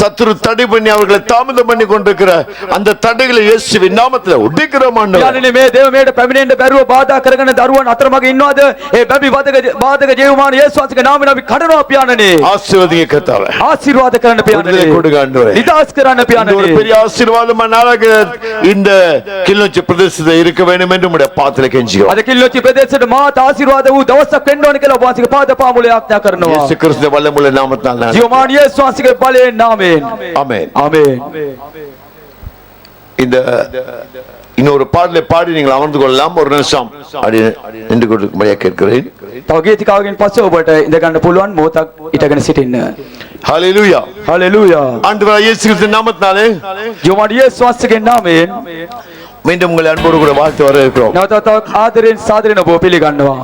சத்துரு தடை பண்ணி அவர்களை தாமதம் பண்ணி கொண்டிருக்கிற அந்த தடைகளை இயேசுவின் நாமத்துல உடைக்கிறோம் ஆண்டவரே. යන්නේ මේ දේව මේට පැමිණෙන්න බැරුව බාධා කරගෙන දරුවන් අතරමඟ ඉන්නවද? ඒ බැබි බාධක ජීවමාන යේසුස් වහන්සේගේ නාමයෙන් අපි කඩනවා පියාණනේ. ஆசீர்வதிங்க கர்த்தாவே. ආශිර්වාද කරන්න පියාණනේ. விடுதலை கொடுங்க ஆண்டவரே. නිදාස් කරන්න இந்த ஒரு පියාණනේ. பெரிய ஆசீர்வாதமான நாளாக இந்த கிளிநொச்சி பிரதேசத்தில் இருக்க வேண்டும் என்று உம்முடைய பாதத்தில் கெஞ்சுகிறோம். අද කිල්ලොච්චි ප්‍රදේශයට මාත් ආශිර්වාද වූ දවසක් වෙන්න ඕන කියලා උපාසක පාද පාමුල යාඥා කරනවා. இயேசு கிறிஸ்துவின் வல்லமுள்ள நாமத்தால் நான் ජීවමාන යේසුස් වහන්සේගේ බලයෙන් නාමයෙන්. ஆமென். ආමේන්. இந்த இன்னொரு பாடலை பாடி நீங்கள் அமர்ந்து கொள்ளலாம். ஒரு நிமிஷம் அப்படி நின்று கொடுக்கும்படியாக கேட்கிறேன். තව ගීතිකාවකින් පස්සේ ඔබට ඉඳ ගන්න පුළුවන් මොහොතක් ඉඳගෙන සිටින්න. ஹalleluya. හලෙලූයා. ஆண்டவர் இயேசு கிறிஸ்துவின் நாமத்தினாலே ජීවමාන යේසුස් වහන්සේගේ නාමයෙන් மீண்டும் உங்களை அன்போடு கூட வாழ்த்து வரவேற்கிறோம். නැවතත් ආදරෙන් සාදරෙන් ඔබ පිළිගන්නවා.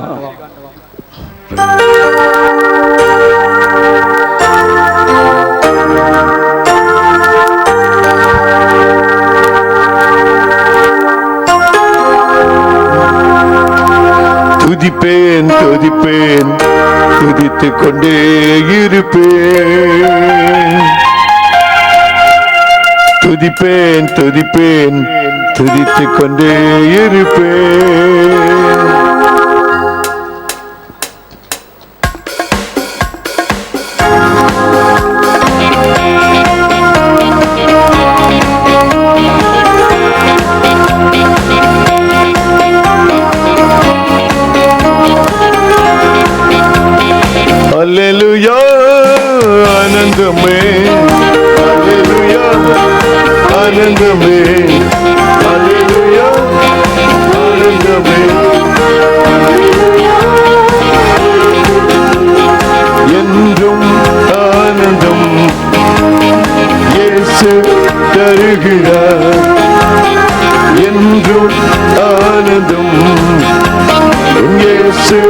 துதிப்பேன் துதிப்பேன் துதித்துக் கொண்டே இருப்பேன். துதிப்பேன் துதிப்பேன் துதித்துக் கொண்டே இருப்பேன். அல்லேலூயா ஆனந்தமே அல்லேலூயா ஆனந்தமே அல்லேலூயா ஆனந்தமே என்றும் ஆனந்தம் இயேசு தருகிறார். என்றும் ஆனந்தம் இயேசு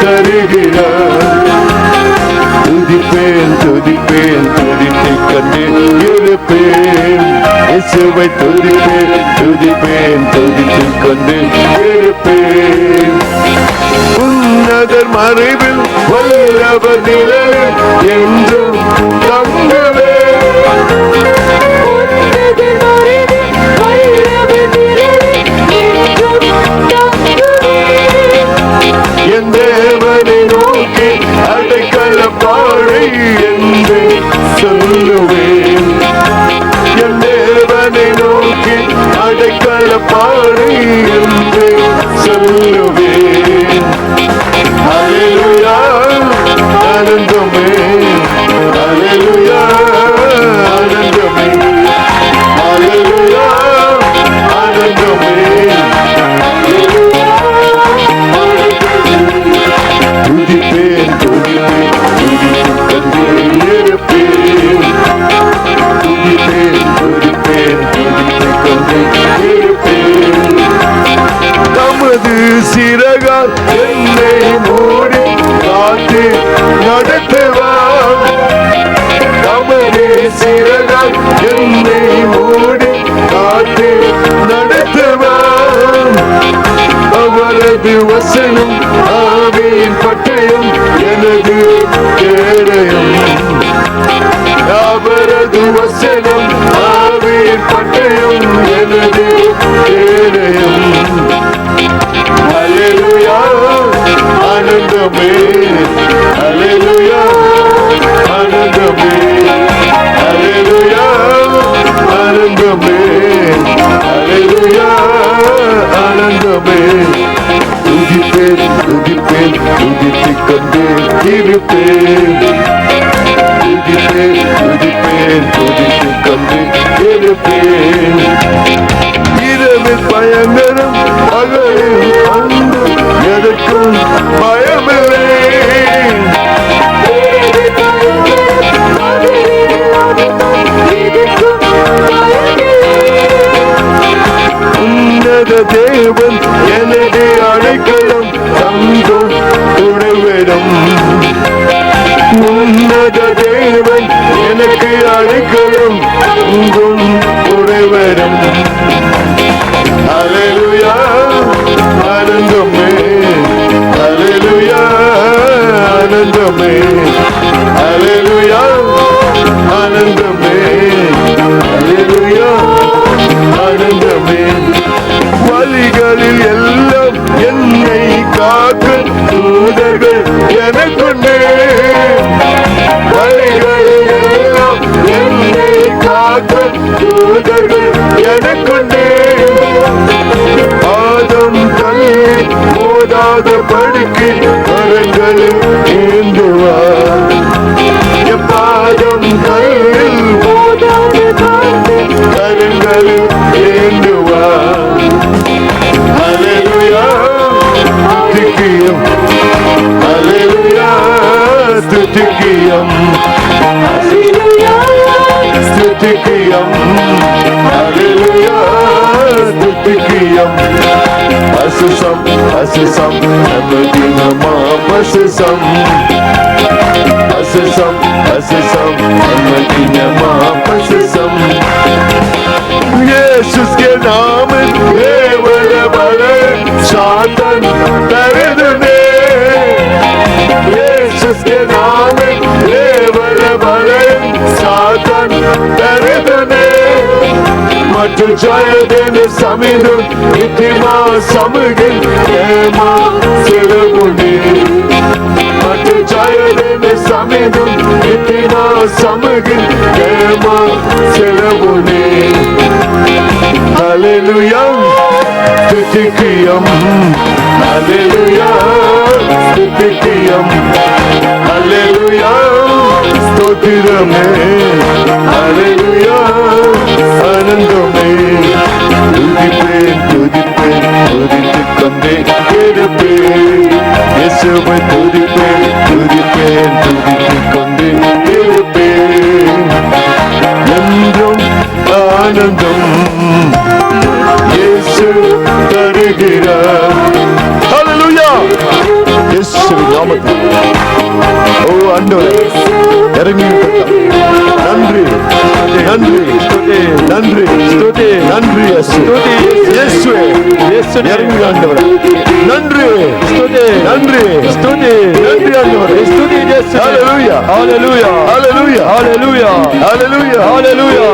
தருகிறார். துதிப்பேன் துதிப்பேன் துதித்துக் கொண்டே இருப்பேன். இயேசுவை துதிப்பேன் துதிப்பேன் துதித்துக் கொண்டே இருப்பேன். உன்னதர் மறைவில் வல்லவர் நிழலில் என்றும் தங்குவேன். என் தேவனை நோக்கி அடைக்கல பாடை என்று சொல்லுவேன். என் தேவனை நோக்கி அடைக்கல பாடை என்று சொல்லுவேன். அல்லேலூயா ஆனந்தமே அல்லேலூயா ஆனந்தமே அல்லேலூயா ஆனந்தமே. துதிப்பேன் துதிப்பேன் துதித்துக் கொண்டே இருப்பேன். துதிப்பேன் துதிப்பேன் துதித்துக் கொண்டே இருப்பேன். தமது சிறகால் என்னை மூடி காத்து நடத்துவார். தமது சிறகால் என்னை மூடி காத்து நடத்துவார். அவரது வசனம் ஆவியின் பட்டயம் எனது கேடயம். அவரது வசனம் ஆவியின் பட்டயம் எனது கேடயம். அல்லேலூயா ஆனந்தமே அல்லேலூயா ஆனந்தமே அல்லேலூயா ஆனந்தமே அல்லேலூயா ஆனந்தமே. துதிப்பேன் துதிப்பேன் துதித்து துதித்துக் கொண்டே இருப்பேன். துதிப்பேன், துதிப்பேன், துதித்துக் கொண்டே இருப்பேன். இரவில் பயங்கரம், பகலில் அன்பும், எதற்கும் பயமில்லை. உன்னத தேவன் எனது அடைக்கலம், தங்கும் உறவிடம். உன்னத தேவன் எனக்கு அடைக்கலம், தங்கும் உறவிடம். அல்லேலூயா, ஆனந்தமே, அல்லேலூயா, ஆனந்தமே, அல்லேலூயா, ஆனந்தமே, அல்லேலூயா, ஆனந்தமே. வழிகளில் எல்லாம் என்னை காக்க தூதர்கள் எனக்குண்டே. வழிகளில் எல்லாம் என்னை காக்க தூதர்கள் எனக்குண்டே. பாதம் தள்ளி போதாத படுக்கை கரங்களில் ஏந்துவார். பாதம் கையில் போதாத கரங்களில் ஏந்துவார். அல்லேலூயா, துதிக்கியம், அல்லேலூயா, துதிக்கியம், அல்லேலூயா, துதிக்கியம், அல்லேலூயா, துதிக்கியம். அசுசம், அசுசம், நமதினமா அசுசம். அசுசம், அசுசம், நமதினமா அசுசம். இயேசுஸ் के नाम केवल बल साधन दर्दने. इयेसुस के नाम केवल बल साधन दर्दने. मत जय दिन समिदु इतिमा समगिन केमा सिरमुनि. मत जय दिन समिदु इतिमा समगिन केमा सिरमुनि. Hallelujah, Tutikiyam, Hallelujah, Tutikiyam, Hallelujah, Stotirame, Hallelujah, Anandame. Tudipen, tudipen, tuditikande kerupe. Yesuve tudipen, tudipen, tuditikande kerupe. Nandam, ஆனந்தம் இயேசு தருகிறார். ஹல்லேலூயா, இயேசுவின் நாமத்தில். ஓ ஆண்டவரே, இறங்கி நன்றி, நன்றி, நன்றி, நன்றி இயேசுவே, இறங்கி ஆண்டவரே. நன்றி, நன்றி, நன்றி ஆண்டவரே. ஹல்லேலூயா, ஹல்லேலூயா, ஹல்லேலூயா, ஹல்லேலூயா, ஹல்லேலூயா, ஹல்லேலூயா.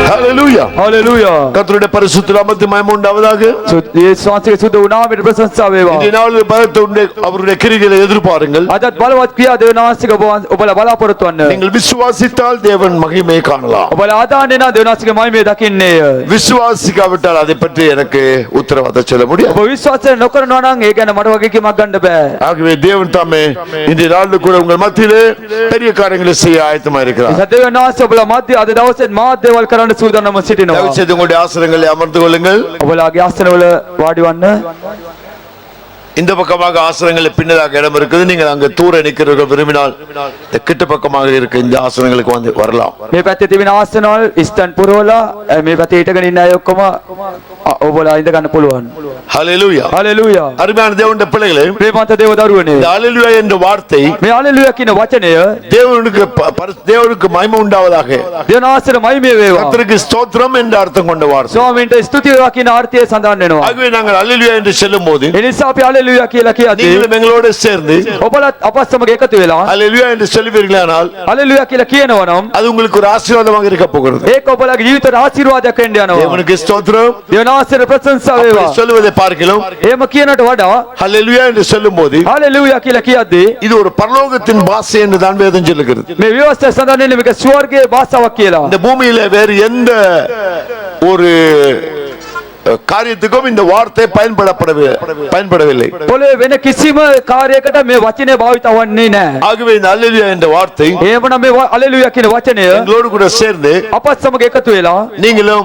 Hallelujah. Hallelujah. கர்த்தருடைய பரிசுத்த நாமத்துக்கு மகிமை உண்டாவதாக. යේසුස් වහන්සේගේ සුදු නාමයට ප්‍රශංසා වේවා. இந்த நாளில் பலத்துடைய அவருடைய கிரிகளை எதிர்பாருங்கள். අදත් බලවත් ක්‍රියා දෙවියන් වහන්සේගේ ඔබලා බලාපොරොත්තු වන්න. நீங்கள் விசுவாசித்தால் தேவன் மகிமையை காணலாம். ඔබලා ආදාන්නේ නම් දෙවියන් වහන්සේගේ මහිමය දකින්නේය. விசுவாசிக்காவிட்டால் அதை பற்றி எனக்கு உத்தரவாதம் சொல்ல முடியாது. ඔබ විශ්වාසය නොකරනවා නම් ඒ ගැන මට වගකීමක් ගන්න බෑ. ஆகவே தேவன் தாமே இந்த நாளில் கூட உங்கள் மத்தியிலே பெரிய காரியங்களை செய்ய ஆயத்தமா இருக்கிறார். දෙවියන් වහන්සේ ඔබලා මැද අද දවසේ මාත් දේවල් කරන්න සූදානම්ව සිටිනවා. தயவு செய்து உங்களுடைய ஆசனங்களை அமர்ந்து கொள்ளுங்கள். ඔබලාගේ ආසනවල වාඩි වන්න. இந்த பக்கமாக ஆசனங்களை பின்னதாக இடம் இருக்குது. நீங்கள் அங்க தூர நிற்கிறவர்கள் விரும்பினால் இந்த கிட்ட பக்கமாக இருக்க இந்த ஆசனங்களுக்கு வந்து வரலாம். මේ පැත්තේ තිබෙන ආසනවල ස්තන් පුරවලා මේ පැත්තේ හිටගෙන ඉන්න අය ඔක්කොම ඔබලා ඉඳ ගන්න පුළුවන්. ஹல்லேலூயா. හalleluya. அருமையான தேவனுடைய பிள்ளைகளே, ප්‍රේමවන්ත දේව දරුවනේ. இந்த ஹல்லேலூயா என்ற வார்த்தை මේ හalleluya කියන වචනය தேவனுக்கு மகிமை உண்டாவதாக, දෙවියන් වහන්සේට මහිමය වේවා. கர்த்தருக்கு ஸ்தோத்திரம் என்ற அர்த்தம் கொண்ட வார்த்தை. ස්වාමීන්ට ස්තුති වේවා කියන අර්ථය සඳහන් වෙනවා. ஆகவே நாங்கள் ஹல்லேலூயா என்று சொல்லும்போது ඒ නිසා අපි හලෙලූයා කියලා කියද්දී நீங்களும் எங்களோட சேர்ந்து ඔබලත් අපත් සමග එකතු වෙලා அல்லேலூயா என்று சொல்லுவீர்களானால் හලෙලූයා කියලා කියනවා නම් அது உங்களுக்கு ஒரு ஆசீர்வாதமாக இருக்க போகிறது. ඒක ඔබලගේ ජීවිතයට ආශිර්වාදයක් වෙන්න යනවා. தேவனுக்கு ஸ்தோத்திரம். දෙවනාසර ප්‍රශංසා அப்படி වේවා. சொல்லுவதை பார்க்கலாம். එහෙම කියනට වඩා அல்லேலூயா என்று சொல்லும்போது හලෙලූයා කියලා කියද්දී இது ஒரு பரலோகத்தின் பாஷை என்று தான் வேதம் சொல்லுகிறது. මේ විවස්ථාව සඳහන් වෙන්නේ මේක ස්වර්ගයේ භාෂාවක් කියලා. இந்த பூமியில வேறு எந்த ஒரு காரியத்துக்கும் இந்த வார்த்தை பயன்படவில்லை. පොළේ වෙන කිසිම කාර්යයකට මේ වචනේ භාවිත වන්නේ නැහැ. ஆகவே இந்த அல்லேலூயா என்ற வார்த்தை එහෙමනම් මේ හලෙලූයා කියන වචනය எங்களோடு கூட சேர்ந்து අපත් සමග එකතු වෙලා நீங்களும்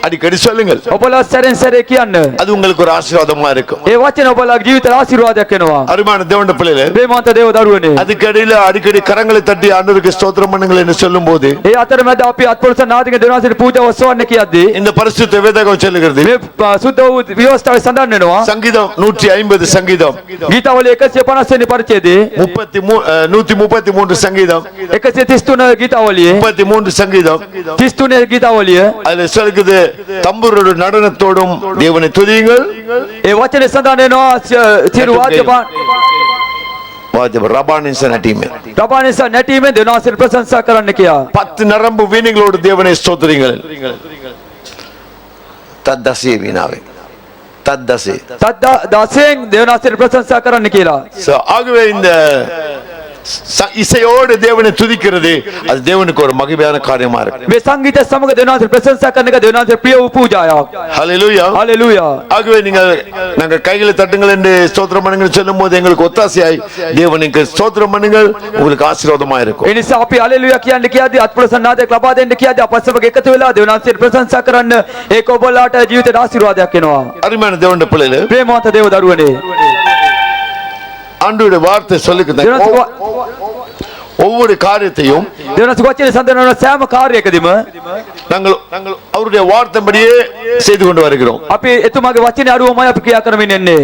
அடிக்கடி சொல்லுங்கள். ඔබලා සැරෙන් සැරේ කියන්න. அது உங்களுக்கு ஒரு ஆசீர்வாதமா இருக்கும். ඒ වචන ඔබලාගේ ජීවිතයට ආශිර්වාදයක් වෙනවා. அருமையான தேவனுடைய பிள்ளைகளே, ප්‍රේමවන්ත දේව දරුවනේ. அதுக்கடியில அடிக்கடி கரங்களை தட்டி ஆண்டவருக்கு ஸ்தோத்திரம் பண்ணுங்கள் என்று சொல்லும்போது ඒ අතරමැද අපි අත්පොළස නාදික දෙවනාසට පූජා ඔස්සවන්න කියද්දී இந்த பரிசுத்த வேதகம் சொல்லுகிறது. මේ සුද්ධ වූ විවස්ථාවේ සඳහන් වෙනවා. சங்கீதம் 150 சங்கீதம் ගීතාවලිය 150 වෙනි පරිච්ඡේදයේ 133 சங்கீதம் 133 ගීතාවලියේ 33 சங்கீதம் 33 ගීතාවලිය அதுல சொல்லுகிறது, தம்புரோட நடனத்தோடும் தேவனை துதியுங்கள். ඒ වචනේ සඳහන් වෙනවා සිරු ரபானின் நட்டிமே රබානිස නැටීමෙන් දෙවනාසට ප්‍රශංසා කරන්න කියා. 10 நரம்பு வீணைகளோடு தேவனை ஸ்தோத்திரிங்கள். தத்தசி வீணாவே தத்தசி දසයෙන් දෙවනාසට ප්‍රශංසා කරන්න කියලා. ஆகவே இந்த இசையோடு தேவனை துதிக்கிறது அது தேவனுக்கு ஒரு மகிமையான காரியமா இருக்கு. මේ සංගීත සමග දෙවනාසට ප්‍රශංසා කරන එක දෙවනාසට ප්‍රිය වූ පූජාවක්. ஹல்லேலூயா. හලෙලූයා. ஆகவே நாங்கள் கைகளை தட்டுங்கள் என்று ஸ்தோத்திரம் பண்ணுங்கள் சொல்லும் போது எங்களுக்கு ஒத்தாசையாய் தேவனுக்கு ஸ்தோத்திரம் பண்ணுங்கள், உங்களுக்கு ஆசீர்வாதமா இருக்கும். ඒ නිසා අපි හලෙලූයා කියන්න කියද්දී අත්පොළස නාදයක් ලබා දෙන්න කියද්දී අපත් සමග එකතු වෙලා දෙවනාසට ප්‍රශංසා කරන්න ඒක ඔබලාට ජීවිතයට ආශිර්වාදයක් වෙනවා. அருமையான தேவனுடைய பிள்ளைகளே, ප්‍රේමවන්ත දේව දරුවනේ. ஆண்டவருடைய வார்த்தை சொல்லுகிறது, ஒவ்வொரு காரியத்தையும் දෙවනාසට වචනේ සඳහන් වන සෑම කාර්යයකදීම நாங்கள் அவருடைய வார்த்தைப்படியே செய்து கொண்டு வருகிறோம். අපි එතුමාගේ වචනේ අරුවමයි අපි ක්‍රියා කරමින් එන්නේ.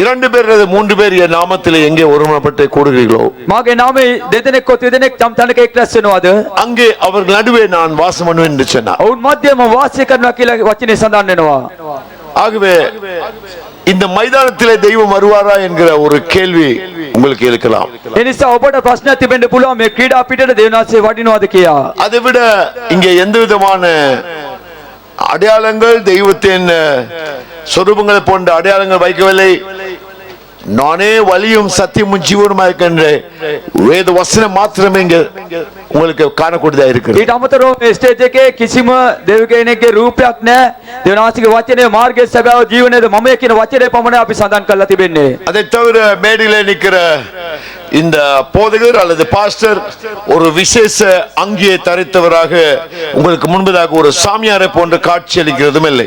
2 பேர் அல்லது 3 பேர் என் நாமத்திலே எங்கே ஒருமனப்பட்டு கூடுகிறீர்களோ මාගේ නාමයේ දෙදෙනෙක් කොත් දෙදෙනෙක් තම තැනක එක් රැස් වෙනවාද அங்கே அவர்கள் நடுவே நான் வாசம் பண்ணுவேன் என்று சொன்னார். ඔවුන් මැදම වාසය කරනවා කියලා වචනේ සඳහන් වෙනවා. ஆகவே இந்த மைதானத்திலே தெய்வம் வருவாரா என்கிற ஒரு கேள்வி உங்களுக்கு இருக்கலாம். ඒ නිසා ඔබට ප්‍රශ්නයක් තිබෙන්න පුළුවන් මේ ක්‍රීඩා පිටට දෙවනාසේ වඩිනවද කියලා. அதை விட இங்கே எந்த விதமான அடையாளங்கள் தெய்வத்தின் சொரூபங்களை போன்ற அடையாளங்கள் வைக்கவில்லை. நானே வலியும் சத்தியமும் ஜீவனுமா இருக்கின்ற வேத வசனம் மாத்திரமே இங்க உங்களுக்கு காணக்கூடியதா இருக்கு. ඊට අමතරව මේ ස්ටේජ් එකේ කිසිම දෙවි කෙනෙක්ගේ රූපයක් නැහැ. දෙවනාසිගේ වචනේ මාර්ගයේ සැබෑව ජීවනයේද මම කියන වචනේ පමණයි අපි සඳහන් කරලා තිබෙන්නේ. அதை தவிர மேடையிலே நிக்கிற இந்த போதகர் அல்லது பாஸ்டர் ஒரு விசேஷ அங்கியை தரித்தவராக உங்களுக்கு முன்பதாக ஒரு சாமியாரை போன்ற காட்சி அளிக்கிறதும் இல்லை.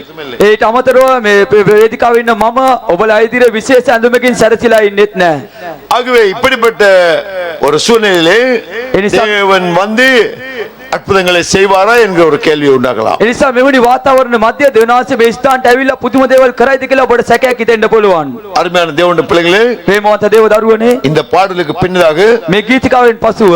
ඊට අමතරව මේ වේදිකාවේ ඉන්න මම ඔබලා ඉදිරියේ විශේෂ ඇඳුමකින් සැරසිලා ඉන්නෙත් නැහැ. ஆகவே இப்படிப்பட்ட ஒரு சூழ்நிலையிலே தேவன் வந்து அற்புதங்களை செய்வாரா என்கிற ஒரு கேள்வி உண்டாகலாம். ඒ නිසා මෙවැනි වාතාවරණ මැද දෙවනාසේ මේ ස්ථානට ඇවිල්ලා පුදුම දේවල් කරයිද කියලා ඔබට සැකයක් හිතෙන්න පුළුවන්. அருமையான தேவனுடைய பிள்ளைகளே, ප්‍රේමවන්ත දේව දරුවනේ இந்த பாடலுக்கு பின்னதாக මේ ගීතිකාවෙන් පසුව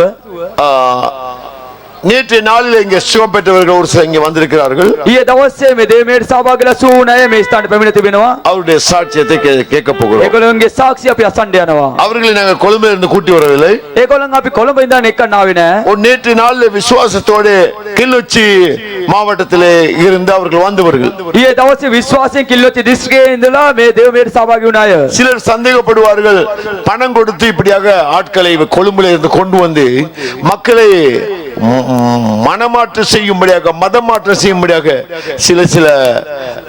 நேற்றைய நாளில் இங்கே சுகம் பெற்றவர்கள் ஒரு சிலர் இங்கே வந்திருக்கிறார்கள். ඊයේ දවසේ මේ දේමේට සහභාගීලා සූ අය මේ ස්ථානට පැමිණ තිබෙනවා. அவருடைய சாட்சியத்தை கேட்க போகிறோம். ඒගොල්ලන්ගේ සාක්ෂි අපි අසන්න යනවා. அவர்களை நாங்கள் கொழும்பில் இருந்து கூட்டி வரவில்லை. ඒගොල්ලන් අපි කොළඹ ඉඳන් එක්කන් ආවේ නැහැ. ஒரு நேற்று நாளில் விசுவாசத்தோடு கிளிநொச்சி மாவட்டத்திலே இருந்து அவர்கள் வந்தவர்கள். ඊයේ දවසේ විශ්වාසයෙන් කිල්ලොච්චි දිස්ත්‍රික්කයේ ඉඳලා මේ දේමේට සහභාගී වුණ අය. சிலர் சந்தேகப்படுவார்கள், பணம் கொடுத்து இப்படியாக ஆட்களை கொழும்பில் இருந்து கொண்டு வந்து மக்களை மனமாற்றம் செய்யும்படியாக மதமாற்றம் செய்யும்படியாக சில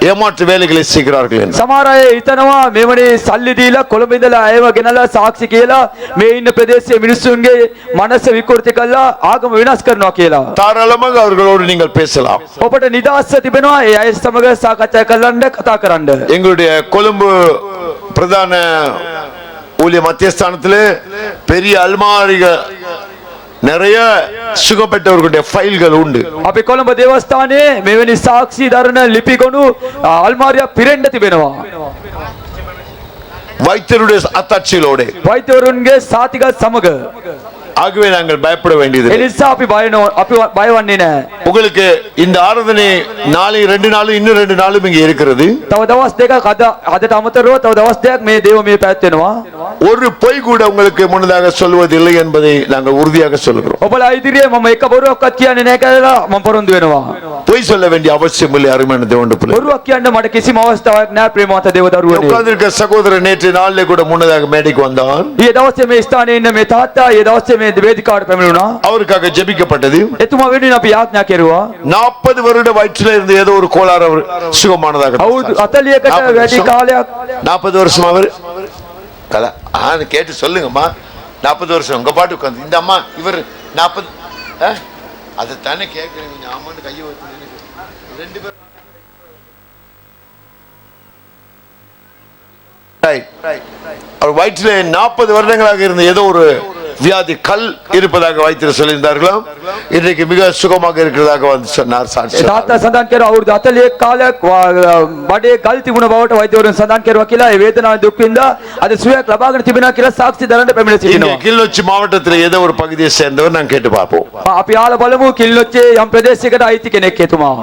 ஏமாற்று வேலைகளை செய்கிறார்கள். සමහර අය හිතනවා මෙවැනි සල්ලි දීලා කොළඹ ඉඳලා අයව ගෙනලා සාක්ෂි කියලා මේ ඉන්න ප්‍රදේශයේ මිනිස්සුන්ගේ මනස විකෘති කරලා ආගම විනාශ කරනවා කියලා. தாராளமாக அவர்களோடு நீங்கள் பேசலாம். ඔබට නිදහස තිබෙනවා ඒ අය සමග සාකච්ඡා කරන්න කතා කරන්න. எங்களுடைய கொழும்பு பிரதான ஊழிய மத்தியஸ்தானத்திலே பெரிய அல்மாரிகள் நிறைய சுகப்பட்டவர்களுடைய ஃபைல்கள் உண்டு. අපි කොළඹ දේවස්ථානයේ මෙවැනි සාක්ෂි දරන ලිපිගොනු අල්මාරියක් පිරෙන්න තිබෙනවා. வைத்தியருடைய அத்தாட்சிகளோடு වෛද්‍යවරුන්ගේ සාතිකත් සමග ஆகவே நாங்கள் பயப்பட வேண்டியது இல்லை. එනිසා අපි බය වන්නේ නැහැ. உங்களுக்கு இந்த ஆராதனை நாளை 2 நாளும் இன்னும் 2 நாளும் இங்கே இருக்கிறது. තව දවස් දෙකක් අදට අමතරව තව දවස් දෙකක් මේ දේව මේ පැවැත්වෙනවා. ஒரு பொய் கூட உங்களுக்கு முன்னதாக சொல்வதில்லை என்பதை நாங்கள் உறுதியாக சொல்கிறோம். ඔබලා ඉදිරියේ මම එක බොරුවක්වත් කියන්නේ නැහැ කියලා මම පොරොන්දු වෙනවා. பொய் சொல்ல வேண்டிய அவசியம் இல்லை அருமையான தேவனுடைய பிள்ளை. බොරුවක් කියන්න මට කිසිම අවස්ථාවක් නැහැ ප්‍රේමවන්ත දේව දරුවනේ. உட்கார்ந்திருக்க சகோதரன் நேற்று நாளிலே கூட முன்னதாக மேடைக்கு வந்தான். ඊයේ දවසේ මේ ස්ථානයේ ඉන්න මේ තාත්තා ඊයේ දවසේ මේ වේදිකාවට පැමිණුණා. அவருக்காக ஜெபிக்கப்பட்டது. එතුමා වෙනුවෙන් අපි යාඥා කෙරුවා. 40 வருட வயிற்றில இருந்த ஏதோ ஒரு கோளாறு அவர் சுகமானதாக අවුරුදු 40කට වැඩි කාලයක් 40 வருஷம் அவர் கல கேட்டு சொல்லுங்கம்மா. 40 வருஷம் உங்க பாட்டு உட்கார்ந்து இந்த அம்மா இவர் 40 அதை தானே கேட்கிறீங்க. ஆமான்னு கையை வச்சு 2 பேரும் அவர் வயிற்றில 40 வருடங்களாக இருந்த ஏதோ ஒரு வியாதி கல் இருப்பதாக வைத்தியர் சொல்லியிருந்தார்களாம். இன்றைக்கு மிக சுகமாக இருக்கிறதாக வந்து சொன்னார் சாட்சி. තාත්තා සඳහන් කරා අවුරුදු 40 කාලයක් බඩේ ගල් තිබුණ බවට වෛද්‍යවරුන් සඳහන් කරුවා කියලා ඒ වේදනාවෙන් දුක් විඳා අද සුවයක් ලබාගෙන තිබෙනවා කියලා சாட்சி දරන්න පැමිණ இங்கே සිටිනවා. கிளிநொச்சி மாவட்டத்தில் ஏதோ ஒரு பகுதியை சேர்ந்தவர் நான் கேட்டு பார்ப்போம். අපි ආලා බලමු කිල්ලොච්චේ යම් ප්‍රදේශයකට අයිති කෙනෙක් එතුමා.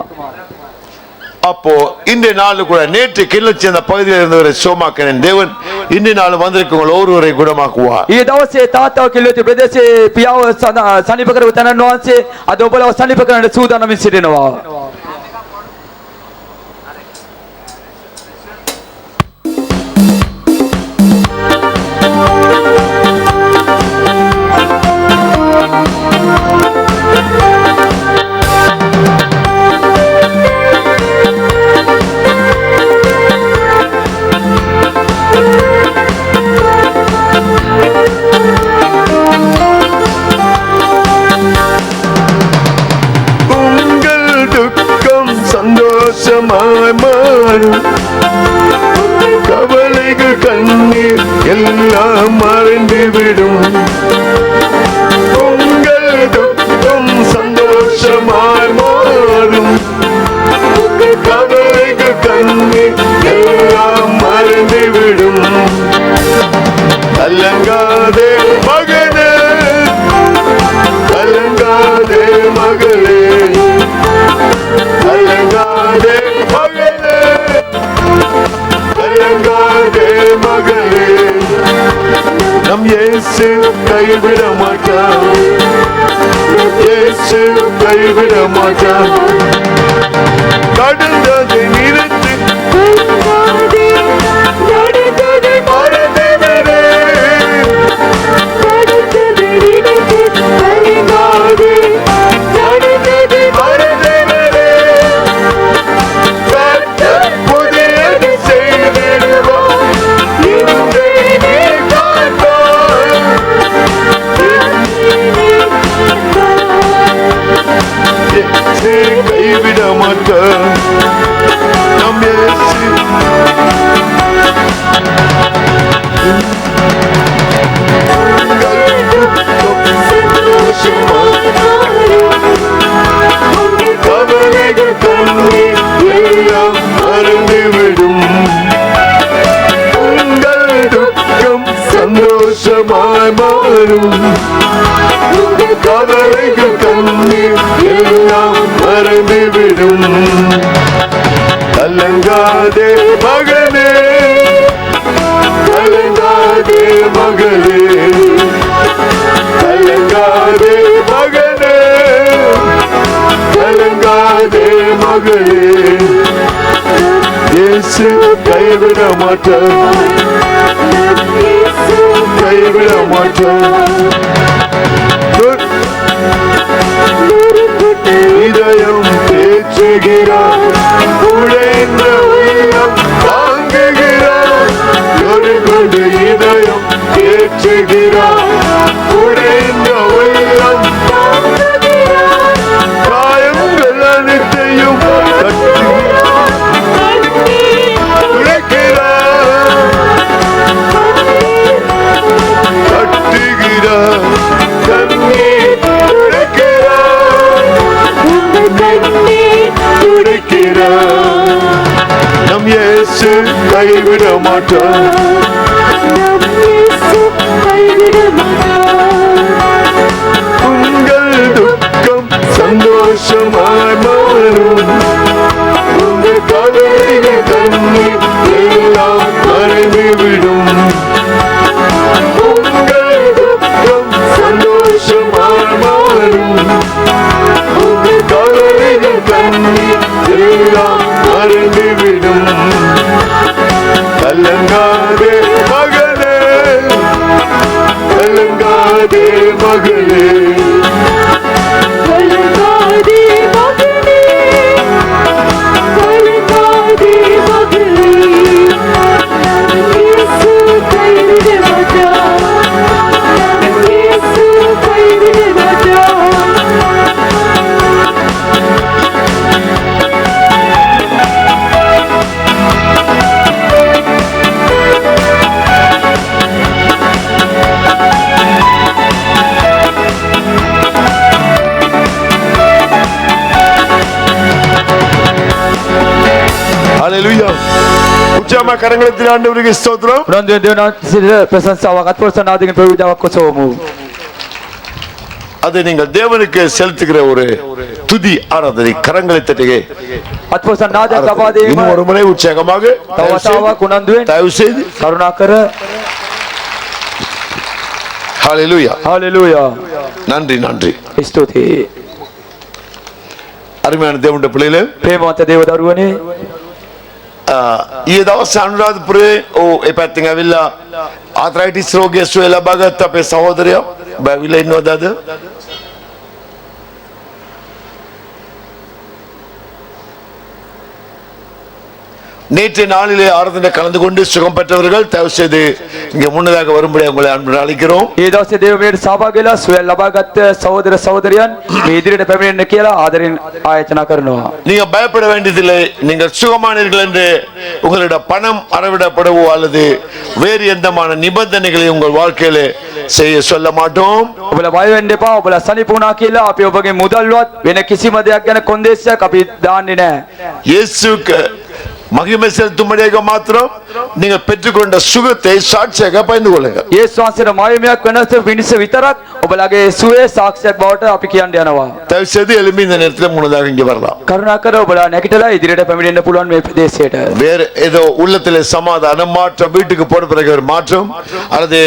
அப்போ இன்றைய நாள் கூட நேற்று கிளிநொச்சி அந்த பகுதியில் இருந்தவரை சோமாக்கினேன் தேவன் இன்றைய நாள் வந்திருக்கவங்க ஒருவரை குணமாக்குவார். ඊයේ දවසේ තාත්තාව කිල්ලොච්චේ ප්‍රදේශයේ පියාව සනීප කරපු තැනන් වහන්සේ අද ඔබලව සනීප කරන්න සූදානම්ින් සිටිනවා. சந்தோஷமாய் மாறும் கவலைகள் கண்ணீர் எல்லாம் மறைந்துவிடும். உங்கள் துக்கம் சந்தோஷமாய் மாறும் கவலைகள் கண்ணீர் எல்லாம் மறைந்துவிடும். கலங்காதே மகனே கலங்காதே மகளே கலங்காதே மகளே கலங்காதே மகளே நம் இயேசு கைவிட மாட்டார். இயேசு கைவிட மாட்டார். கடந்ததை நிறுத்தி நடந்ததை மறந்துவிடு. கலங்காதே நடந்ததை மறந்துவிடு. கர்த்தர் புதியது செய்திடுவார். இன்றே நீ காண்பாய். இயேசு கைவிட மாட்டார். நம் இயேசு கவலைகள் கண்ணீர் எல்லாம் மறந்துவிடும். உங்கள் துக்கம் சந்தோஷமாய் மாறும். கவலைகள் கண்ணீர் எல்லாம் மறந்துவிடும். கலங்காதே மகனே கலங்காதே மகளே கலங்காதே மகனே கலங்காதே மகளே. இயேசு கைவிட மாட்டார். கைவிட மாட்டார். இதயம் தேற்றுகிறார். உடைந்த உள்ளம் தாங்குகிறார். ஒரு கொண்டு இதயம் தேற்றுகிறார். உடைந்த உள்ளம் காயங்கள் அனைத்தையும் கட்டுகிறார். கண்ணீர் துடைக்கிறார். நம் இயேசு கைவிட மாட்டார். சந்தோஷமாய் மாறும். உங்கள் கவலைகள் கண்ணீர் எல்லாம் மறைந்துவிடும். உங்கள் துக்கம் சந்தோஷமாய் மாறும். உங்கள் கவலைகள் கண்ணீர் எல்லாம் மறைந்துவிடும். கலங்காதே மகளே, கலங்காதே மகளே, கலங்காதே மகளே, கலங்காதே மகளே, இயேசு கைவிட மாட்டார், இயேசு கைவிட மாட்டார். ஹalleluya. உச்சமா கரங்களை ஆண்டவருக்கு ஸ்தோத்திரம். උනන්දුවෙන් දෙවියන් ප්‍රශංසාවක් අත්පොරසන ආදිගෙන් ප්‍රවිදාවක් කොසවමු. அதை நீங்கள் தேவனுக்கு செலுத்துகிற ஒரு துதி ஆராதனை. கரங்களை தட்டுக. අත්පොරසන ආදයක් ලබා දීම இன்னும் ஒரு முறை உற்சாகமாக තවතාවක් උනන්දුවෙන් தயவு செய்து. කරුණාකර. ஹalleluya. හalleluya. நன்றி நன்றி. ස්තුතියි. அருமையான தேவனுடைய பிள்ளைகளே, ප්‍රේමවන්ත දේව දරුවනේ, ඊයේ දවස් අනුරාධපුරේ ඒ පැත්තෙන් ඇවිල්ලා ආතරයිටිස් රෝගය සුවය ලබාගත් අපේ සහෝදරයා බැවිලා ඉන්නවද අද? நேற்று நாளிலே ஆராதனை கலந்து கொண்டு சுகம் பெற்றவர்கள் தயவு செய்து இங்கே முன்னதாக வரும்படி உங்களை அன்புடன் அழைக்கிறோம். ඒ දවසේ දේවමයට සහභාගී වෙලා සුවය ලබාගත් සහෝදර සහෝදරියන් මේ ඉදිරියට පැමිණෙන්න කියලා ආදරෙන් ආයෝජනා කරනවා. நீங்க பயப்பட வேண்டியதில்லை. நீங்கள் சுகமானீர்கள் என்று உங்களிடம் பணம் அறவிடப்படவோ அல்லது வேறு எந்தமான நிபந்தனைகளை உங்கள் வாழ்க்கையிலே செய்ய சொல்ல மாட்டோம். ඔබලා බය වෙන්න එපා. ඔබලා සනීප වුණා කියලා අපි ඔබගේ මුදල්වත් වෙන කිසිම දෙයක් ගැන කොන්දේසියක් අපි දාන්නේ නැහැ. இயேசுக்கு மகிமை செலுத்தும்படியாக மாத்திரம் நீங்கள் பெற்றுக்கொண்ட சுகத்தை சாட்சியாக பயந்து கொள்ளுங்க. යේසුස් වහන්සේට මහිමයක් වෙනස පිණිස විතරක් ඔබලාගේ සුවේ සාක්ෂියක් බවට අපි කියන්න යනවා. தயவு செய்து எழும்பி இந்த நேரத்தில் முன்னதாக இங்கே வரலாம். කරුණාකර ඔබලා නැගිටලා ඉදිරියට පැමිණෙන්න පුළුවන් මේ ප්‍රදේශයට. வேறு ஏதோ உள்ளத்திலே சமாதானம் மாற்றம், வீட்டுக்கு போன பிறகு ஒரு மாற்றம் அல்லது